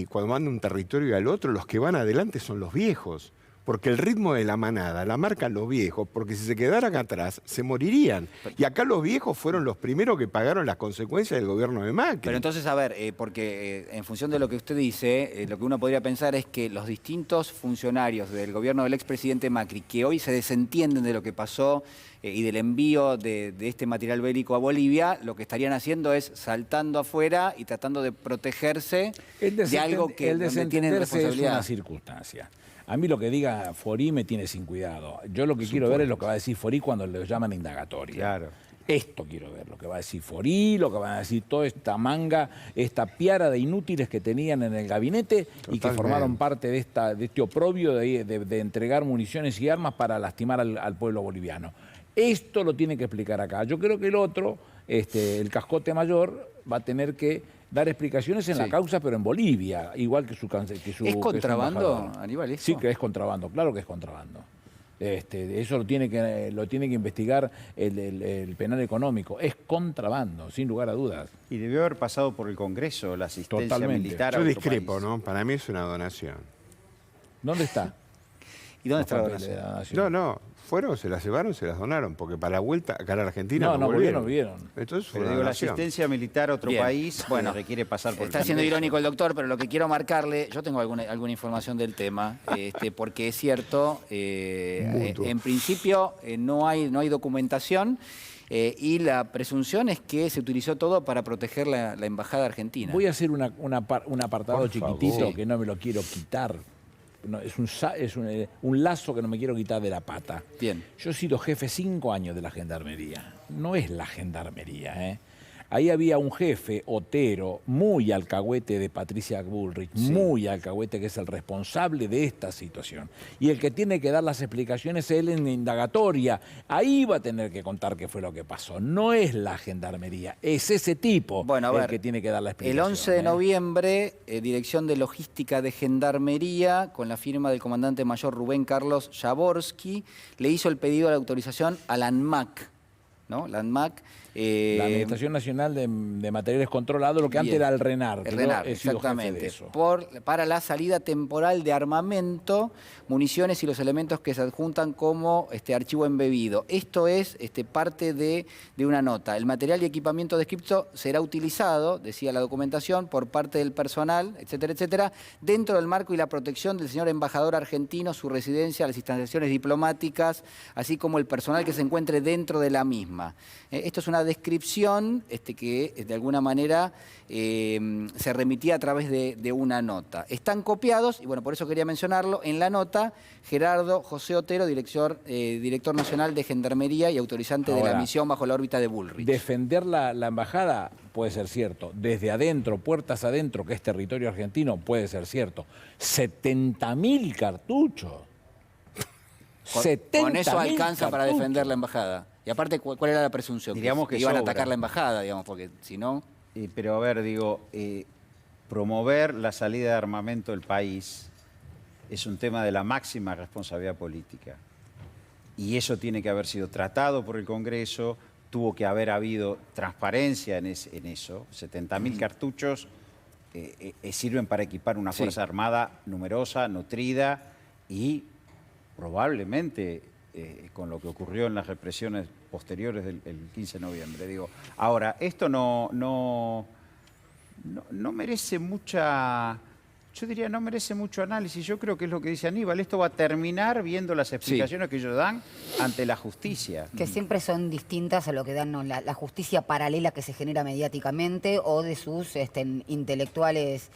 cuando van de un territorio al otro, los que van adelante son los viejos. Porque el ritmo de la manada la marcan los viejos, porque si se quedaran atrás, se morirían. Y acá los viejos fueron los primeros que pagaron las consecuencias del gobierno de Macri. Pero entonces, a ver, porque en función de lo que usted dice, lo que uno podría pensar es que los distintos funcionarios del gobierno del expresidente Macri, que hoy se desentienden de lo que pasó y del envío de este material bélico a Bolivia, lo que estarían haciendo es saltando afuera y tratando de protegerse de algo que el donde tienen responsabilidad. Es una circunstancia. A mí lo que diga Forí me tiene sin cuidado. Yo lo que quiero ver es lo que va a decir Forí cuando le llaman indagatoria. Claro. Esto quiero ver, lo que va a decir Forí, lo que va a decir toda esta manga, esta piara de inútiles que tenían en el gabinete. Totalmente. Y que formaron parte de este oprobio de entregar municiones y armas para lastimar al pueblo boliviano. Esto lo tiene que explicar acá. Yo creo que el otro, el cascote mayor, va a tener que dar explicaciones en la causa, pero en Bolivia, igual que su ¿Es contrabando, Aníbal, eso? Sí, que es contrabando, claro que es contrabando. Eso lo tiene que investigar el penal económico. Es contrabando, sin lugar a dudas. Y debió haber pasado por el Congreso la asistencia militar a Yo otro discrepo, país. ¿no? Para mí es una donación. ¿Dónde está? ¿Y dónde está la donación? No, fueron, se las llevaron, se las donaron, porque para la vuelta acá a la Argentina no volvieron. Entonces fue pero digo, la asistencia militar a otro país requiere pasar por Está el siendo Congreso. irónico el doctor, pero lo que quiero marcarle, yo tengo alguna información del tema, porque es cierto, en principio no hay documentación. Y la presunción es que se utilizó todo para proteger la embajada argentina. Voy a hacer un apartado chiquitito que no me lo quiero quitar. No, es un lazo que no me quiero quitar de la pata. Bien. Yo he sido jefe 5 años de la Gendarmería. No es la Gendarmería, ¿eh? Ahí había un jefe, Otero, muy alcahuete de Patricia Bullrich, muy alcahuete, que es el responsable de esta situación. Y el que tiene que dar las explicaciones es él en la indagatoria. Ahí va a tener que contar qué fue lo que pasó. No es la Gendarmería, es ese tipo el que tiene que dar la explicación. El 11 de noviembre, Dirección de Logística de Gendarmería, con la firma del comandante mayor Rubén Carlos Jaworski, le hizo el pedido de autorización a la ANMAC, ¿no? La ANMAC... la Administración Nacional de Materiales Controlados, lo que antes era el RENAR. El RENAR, exactamente. Para la salida temporal de armamento, municiones y los elementos que se adjuntan como archivo embebido. Esto es parte de una nota. El material y equipamiento descrito será utilizado, decía la documentación, por parte del personal, etcétera, etcétera, dentro del marco y la protección del señor embajador argentino, su residencia, las instalaciones diplomáticas, así como el personal que se encuentre dentro de la misma. arma. Esto es una descripción que de alguna manera se remitía a través de una nota. Están copiados, y bueno, por eso quería mencionarlo, en la nota Gerardo José Otero, director nacional de Gendarmería y autorizante de la misión bajo la órbita de Bullrich. Defender la embajada puede ser cierto. Desde adentro, puertas adentro, que es territorio argentino, puede ser cierto. 70.000 cartuchos. Con eso alcanza para defender la embajada. Y aparte, ¿cuál era la presunción? Diríamos que iban a sobra. atacar la embajada, digamos, porque si no... Pero a ver, digo, promover la salida de armamento del país es un tema de la máxima responsabilidad política. Y eso tiene que haber sido tratado por el Congreso, tuvo que haber habido transparencia en eso. 70.000 cartuchos sirven para equipar una Fuerza Armada numerosa, nutrida y probablemente con lo que ocurrió en las represiones posteriores del 15 de noviembre. Digo, ahora, esto no merece mucha... Yo diría, no merece mucho análisis. Yo creo que es lo que dice Aníbal. Esto va a terminar viendo las explicaciones que ellos dan ante la justicia. Que siempre son distintas a lo que dan la justicia paralela que se genera mediáticamente o de sus intelectuales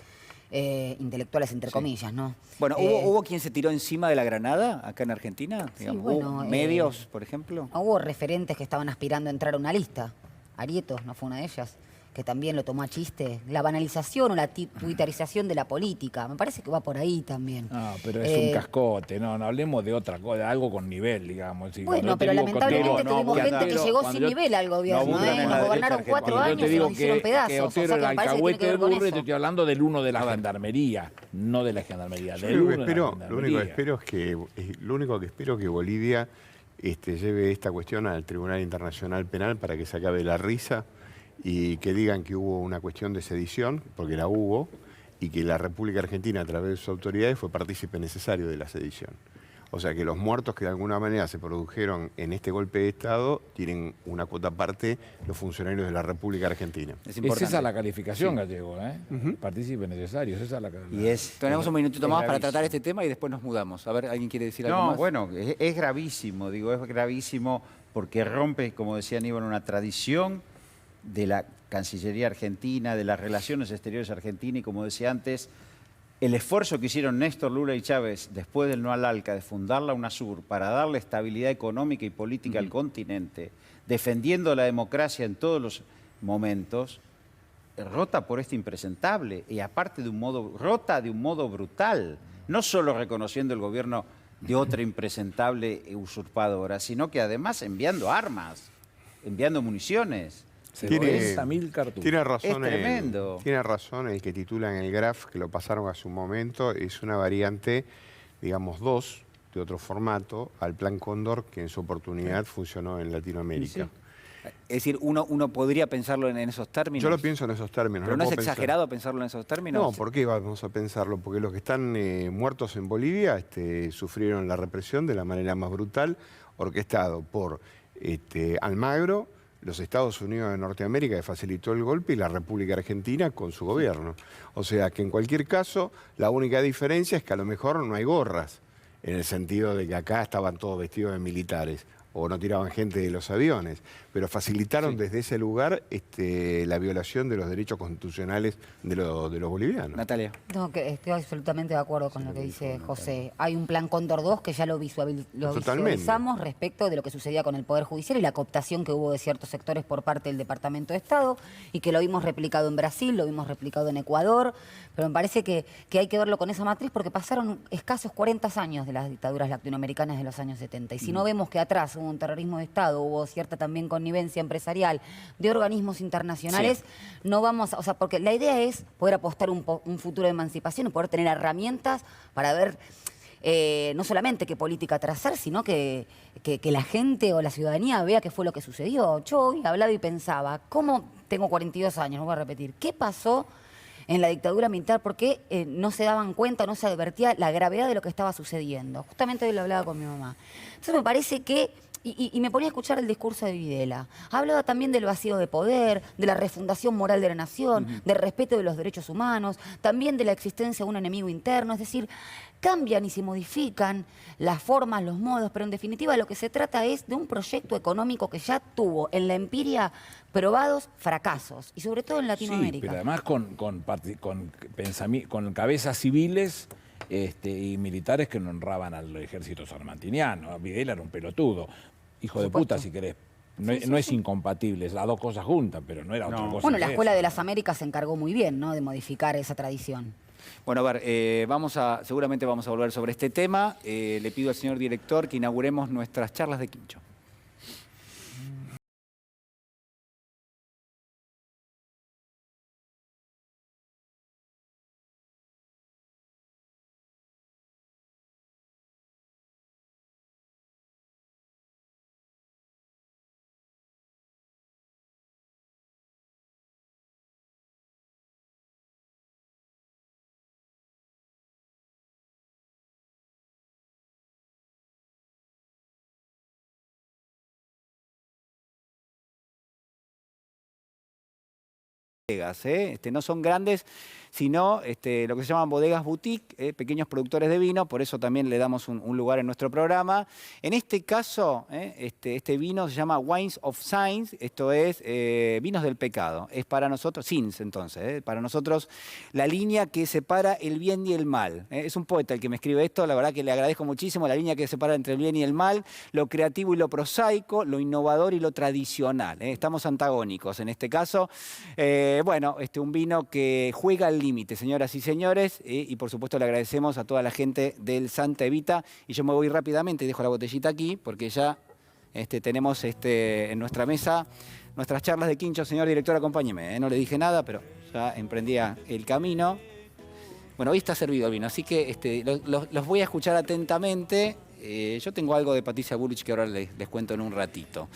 entre comillas, ¿no? Bueno, ¿hubo quien se tiró encima de la granada acá en Argentina? Digamos, bueno, ¿medios, por ejemplo? Hubo referentes que estaban aspirando a entrar a una lista. Arieto no fue una de ellas, que también lo tomó a chiste. La banalización o la twitterización de la política. Me parece que va por ahí también. No, pero es un cascote. No hablemos de otra cosa, de algo con nivel, digamos. Sí, bueno, pero lamentablemente tuvimos gente que llegó sin nivel al gobierno. Nos gobernaron 4 años y nos hicieron pedazos. Que Otero era el alcahuete de Bullrich, te estoy hablando del uno de la gendarmería, no de la gendarmería. Lo único que espero es que Bolivia lleve esta cuestión al Tribunal Internacional Penal para que se acabe la risa y que digan que hubo una cuestión de sedición, porque la hubo, y que la República Argentina, a través de sus autoridades, fue partícipe necesario de la sedición. O sea que los muertos que de alguna manera se produjeron en este golpe de Estado tienen una cuota aparte los funcionarios de la República Argentina. Es esa la calificación, Gallego, Partícipe necesario, es esa la calificación. Tenemos un minutito más para tratar este tema y después nos mudamos. A ver, ¿alguien quiere decir algo más? No, bueno, es gravísimo, es gravísimo porque rompe, como decía Aníbal, una tradición de la Cancillería Argentina, de las relaciones exteriores argentinas y, como decía antes, el esfuerzo que hicieron Néstor, Lula y Chávez después del no al ALCA de fundar la UNASUR para darle estabilidad económica y política al continente, defendiendo la democracia en todos los momentos, rota por este impresentable y aparte rota de un modo brutal, no solo reconociendo el gobierno de otra impresentable usurpadora, sino que además enviando armas, enviando municiones. 70.000 cartuchos. Tiene razón, es tremendo. Tiene razón el que titula en el Graf, que lo pasaron hace un momento, es una variante, digamos, 2 de otro formato al Plan Cóndor, que en su oportunidad funcionó en Latinoamérica. Es decir, uno podría pensarlo en esos términos. Yo lo pienso en esos términos. ¿Pero no es exagerado pensarlo en esos términos? No, ¿por qué vamos a pensarlo? Porque los que están muertos en Bolivia sufrieron la represión de la manera más brutal, orquestado por Almagro, los Estados Unidos de Norteamérica, que facilitó el golpe, y la República Argentina con su gobierno. O sea que en cualquier caso, la única diferencia es que a lo mejor no hay gorras, en el sentido de que acá estaban todos vestidos de militares, o no tiraban gente de los aviones, pero facilitaron desde ese lugar la violación de los derechos constitucionales de los bolivianos. Natalia. No, que estoy absolutamente de acuerdo con lo que dice José. Hay un plan Cóndor 2 que ya lo visualizamos respecto de lo que sucedía con el Poder Judicial y la cooptación que hubo de ciertos sectores por parte del Departamento de Estado y que lo vimos replicado en Brasil, lo vimos replicado en Ecuador, pero me parece que hay que verlo con esa matriz porque pasaron escasos 40 años de las dictaduras latinoamericanas de los años 70 y si no vemos que atrás hubo un terrorismo de Estado, hubo cierta también connivencia empresarial de organismos internacionales, no vamos, o sea, porque la idea es poder apostar un futuro de emancipación y poder tener herramientas para ver no solamente qué política trazar, sino que la gente o la ciudadanía vea qué fue lo que sucedió. Yo hoy hablaba y pensaba, ¿cómo tengo 42 años? No voy a repetir. ¿Qué pasó en la dictadura militar? ¿Por qué no se daban cuenta, no se advertía la gravedad de lo que estaba sucediendo? Justamente hoy lo hablaba con mi mamá. Entonces me parece que, Y me ponía a escuchar el discurso de Videla. Hablaba también del vacío de poder, de la refundación moral de la nación, del respeto de los derechos humanos, también de la existencia de un enemigo interno. Es decir, cambian y se modifican las formas, los modos, pero en definitiva lo que se trata es de un proyecto económico que ya tuvo en la empiria probados fracasos, y sobre todo en Latinoamérica. Sí, pero además con cabezas civiles y militares que no honraban al ejército sarmantiniano. Videla era un pelotudo, hijo de puta si querés. No es incompatible, es las dos cosas juntas, pero no era otra cosa. Bueno, la que Escuela eso. de las Américas se encargó muy bien, ¿no?, de modificar esa tradición. Bueno, a ver, seguramente vamos a volver sobre este tema. Le pido al señor director que inauguremos nuestras charlas de Quincho. Bodegas, no son grandes, sino lo que se llaman bodegas boutique, pequeños productores de vino, por eso también le damos un lugar en nuestro programa. En este caso, este vino se llama Wines of Sins, esto es vinos del pecado. Es para nosotros, sins entonces, para nosotros la línea que separa el bien y el mal. Es un poeta el que me escribe esto, la verdad que le agradezco muchísimo, la línea que separa entre el bien y el mal, lo creativo y lo prosaico, lo innovador y lo tradicional. Estamos antagónicos en este caso. Bueno, un vino que juega al límite, señoras y señores, y por supuesto le agradecemos a toda la gente del Santa Evita. Y yo me voy rápidamente y dejo la botellita aquí, porque ya tenemos en nuestra mesa nuestras charlas de Quincho. Señor director, acompáñeme. No le dije nada, pero ya emprendía el camino. Bueno, hoy está servido el vino, así que los voy a escuchar atentamente. Yo tengo algo de Patricia Bullrich que ahora les cuento en un ratito.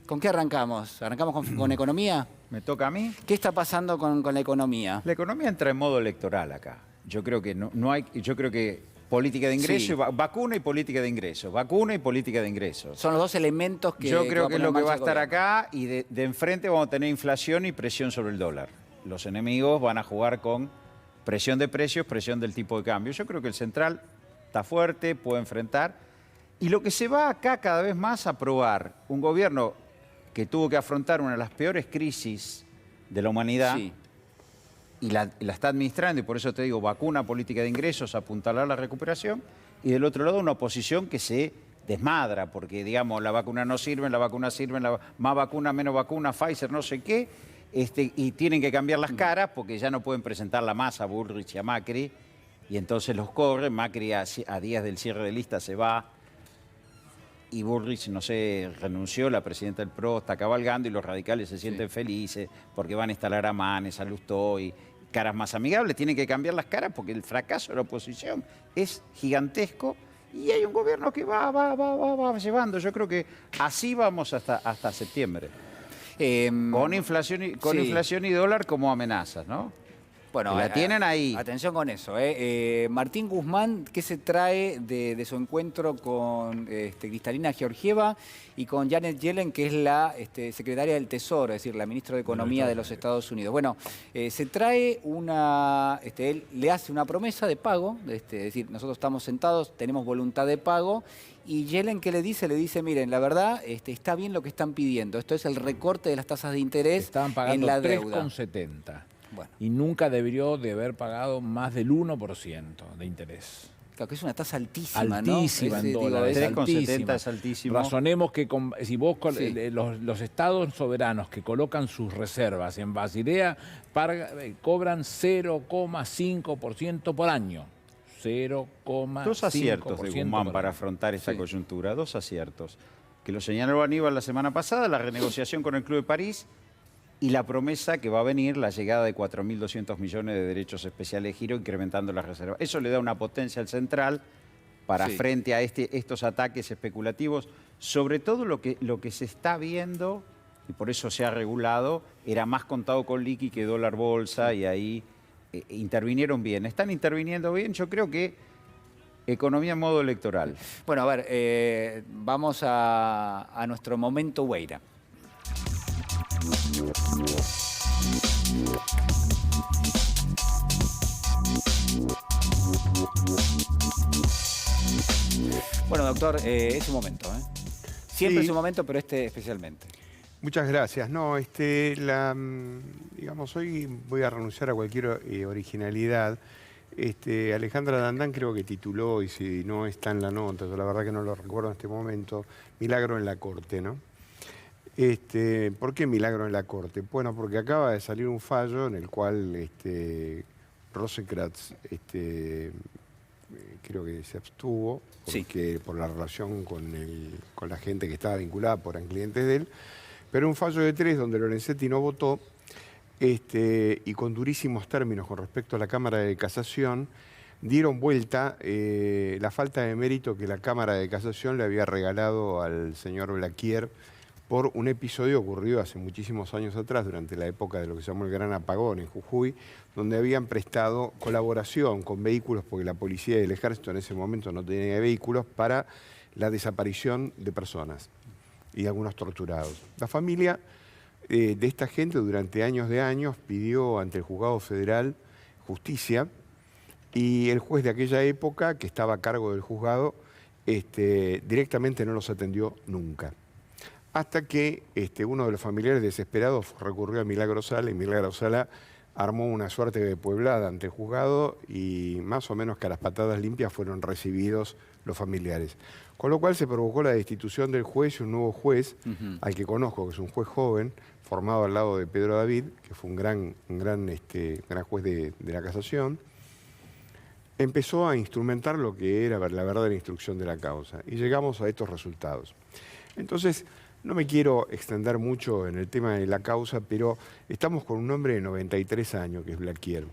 ¿Con qué arrancamos? ¿Arrancamos con economía? ¿Me toca a mí? ¿Qué está pasando con la economía? La economía entra en modo electoral acá. Yo creo que no hay, yo creo que política de ingreso, Sí. vacuna y política de ingresos, vacuna y política de ingresos. Son los dos elementos que Yo creo que es lo que va a estar poner en marcha acá, y de enfrente vamos a tener inflación y presión sobre el dólar. Los enemigos van a jugar con presión de precios, presión del tipo de cambio. Yo creo que el central está fuerte, puede enfrentar. Y lo que se va acá cada vez más a probar, un gobierno que tuvo que afrontar una de las peores crisis de la humanidad, Sí. y la está administrando, y por eso te digo, vacuna, política de ingresos, apuntalar la recuperación, y del otro lado una oposición que se desmadra, porque digamos, la vacuna no sirve, la vacuna sirve, más vacuna, menos vacuna, Pfizer, no sé qué, y tienen que cambiar las caras porque ya no pueden presentar la masa a Bullrich y a Macri, y entonces los corren. Macri a días del cierre de lista se va, y Bullrich, no sé, renunció, la presidenta del PRO está cabalgando, y los radicales se sienten felices porque van a instalar a Manes, a Lustó, y caras más amigables. Tienen que cambiar las caras porque el fracaso de la oposición es gigantesco, y hay un gobierno que va llevando. Yo creo que así vamos hasta septiembre. Con inflación y dólar como amenazas, ¿no? Bueno, la tienen ahí. Atención con eso. Martín Guzmán, ¿qué se trae de su encuentro con Kristalina Georgieva y con Janet Yellen, que es la secretaria del Tesoro, es decir, la ministra de Economía de los Estados Unidos? Bueno, se trae él le hace una promesa de pago, es decir, nosotros estamos sentados, tenemos voluntad de pago. Y Yellen, ¿qué le dice? Le dice, miren, la verdad, está bien lo que están pidiendo. Esto es el recorte de las tasas de interés Estaban pagando en la deuda. 3,70. Bueno. Y nunca debió de haber pagado más del 1% de interés. Claro, que es una tasa altísima, Altísima ¿no? en dólares. 3,70 es altísimo. Razonemos que si vos, Sí. los estados soberanos que colocan sus reservas en Basilea cobran 0,5% por año. 0,5%. Dos aciertos de Guzmán para afrontar esta coyuntura, dos aciertos. Que lo señaló Aníbal la semana pasada, la renegociación con el Club de París y la promesa que va a venir la llegada de 4.200 millones de derechos especiales de giro, incrementando las reservas. Eso le da una potencia al central para frente a estos ataques especulativos. Sobre todo lo que se está viendo, y por eso se ha regulado, era más contado con liqui que dólar bolsa, y ahí intervinieron bien. Están interviniendo bien. Yo creo que Economía en modo electoral. Bueno, a ver, vamos a nuestro momento Hueira. Bueno, doctor, es su momento, ¿eh? Siempre es su momento, pero este especialmente. Muchas gracias. No, digamos, hoy voy a renunciar a cualquier originalidad. Alejandra Dandán creo que tituló, y si no está en la nota, yo la verdad que no lo recuerdo en este momento, Milagro en la Corte, ¿no? ¿Por qué milagro en la Corte? Bueno, porque acaba de salir un fallo en el cual Rosenkrantz creo que se abstuvo porque, por la relación con la gente que estaba vinculada, eran clientes de él, pero un fallo de 3 donde Lorenzetti no votó y con durísimos términos con respecto a la Cámara de Casación, dieron vuelta la falta de mérito que la Cámara de Casación le había regalado al señor Blaquier por un episodio ocurrido hace muchísimos años atrás, durante la época de lo que se llamó el Gran Apagón en Jujuy, donde habían prestado colaboración con vehículos, porque la policía y el ejército en ese momento no tenía vehículos, para la desaparición de personas y algunos torturados. La familia de esta gente durante años de años pidió ante el Juzgado Federal justicia, y el juez de aquella época, que estaba a cargo del juzgado, directamente no los atendió nunca. Hasta que uno de los familiares desesperados recurrió a Milagro Sala, y Milagro Sala armó una suerte de pueblada ante el juzgado, y más o menos que a las patadas limpias fueron recibidos los familiares. Con lo cual se provocó la destitución del juez y un nuevo juez, al que conozco, que es un juez joven, formado al lado de Pedro David, que fue un gran juez de la Casación. Empezó a instrumentar lo que era la verdadera instrucción de la causa, y llegamos a estos resultados. Entonces, no me quiero extender mucho en el tema de la causa, pero estamos con un hombre de 93 años, que es Blaquier,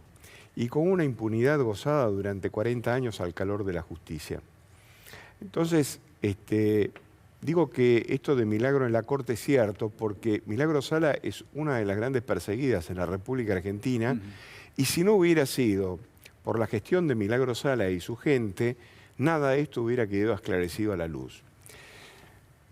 y con una impunidad gozada durante 40 años al calor de la justicia. Entonces, digo que esto de Milagro en la Corte es cierto, porque Milagro Sala es una de las grandes perseguidas en la República Argentina, y si no hubiera sido por la gestión de Milagro Sala y su gente, nada de esto hubiera quedado esclarecido a la luz.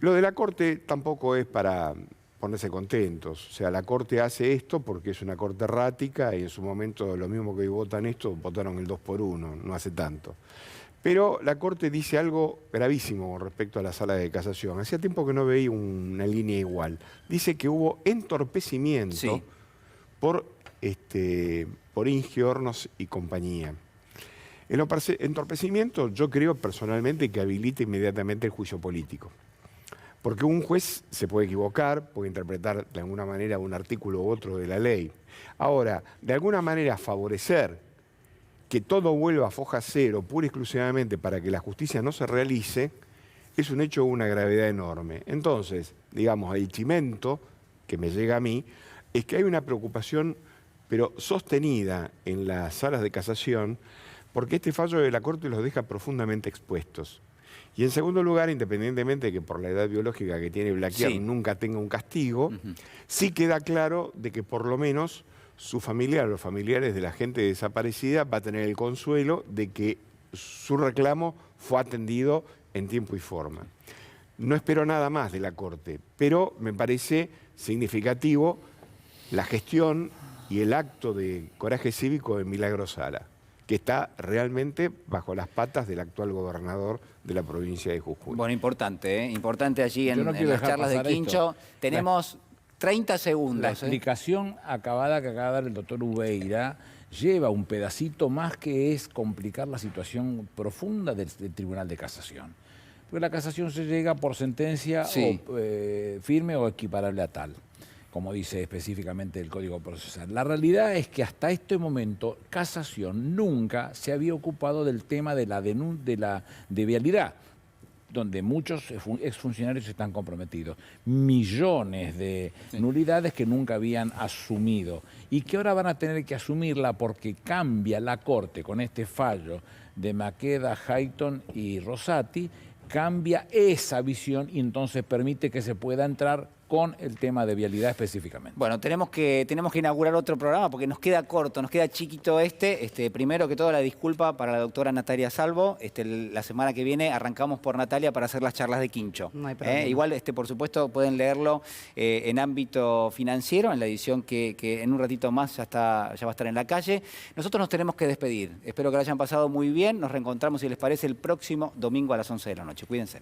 Lo de la Corte tampoco es para ponerse contentos. O sea, la Corte hace esto porque es una Corte errática, y en su momento, lo mismo que hoy votan esto, votaron el 2-1, no hace tanto. Pero la Corte dice algo gravísimo con respecto a la Sala de Casación. Hacía tiempo que no veía una línea igual. Dice que hubo entorpecimiento por Inge Hornos y compañía. El entorpecimiento, yo creo personalmente que habilita inmediatamente el juicio político. Porque un juez se puede equivocar, puede interpretar de alguna manera un artículo u otro de la ley. Ahora, de alguna manera favorecer que todo vuelva a foja cero, pura y exclusivamente para que la justicia no se realice, es un hecho de una gravedad enorme. Entonces, digamos, el chimento que me llega a mí es que hay una preocupación, pero sostenida en las salas de casación, porque este fallo de la Corte los deja profundamente expuestos. Y en segundo lugar, independientemente de que por la edad biológica que tiene Blaquier nunca tenga un castigo, sí queda claro de que por lo menos su familiar, los familiares de la gente desaparecida, va a tener el consuelo de que su reclamo fue atendido en tiempo y forma. No espero nada más de la Corte, pero me parece significativo la gestión y el acto de coraje cívico de Milagro Sala, que está realmente bajo las patas del actual gobernador de la provincia de Jujuy. Bueno, importante, importante allí en las charlas de Quincho. Tenemos 30 segundos. La explicación acabada que acaba de dar el doctor Hueira lleva un pedacito más, que es complicar la situación profunda del Tribunal de Casación. Porque la casación se llega por sentencia firme o equiparable a tal, como dice específicamente el Código Procesal. La realidad es que hasta este momento Casación nunca se había ocupado del tema de de vialidad, donde muchos exfuncionarios están comprometidos. Millones de nulidades que nunca habían asumido y que ahora van a tener que asumirla porque cambia la Corte con este fallo de Maqueda, Hayton y Rosati, cambia esa visión y entonces permite que se pueda entrar con el tema de vialidad específicamente. Bueno, tenemos que inaugurar otro programa porque nos queda corto, nos queda chiquito primero que todo, la disculpa para la doctora Natalia Salvo. La semana que viene arrancamos por Natalia para hacer las charlas de Quincho. No hay problema. Igual, por supuesto, pueden leerlo en ámbito financiero, en la edición que en un ratito más ya va a estar en la calle. Nosotros nos tenemos que despedir. Espero que lo hayan pasado muy bien. Nos reencontramos, si les parece, el próximo domingo a las 11 de la noche. Cuídense.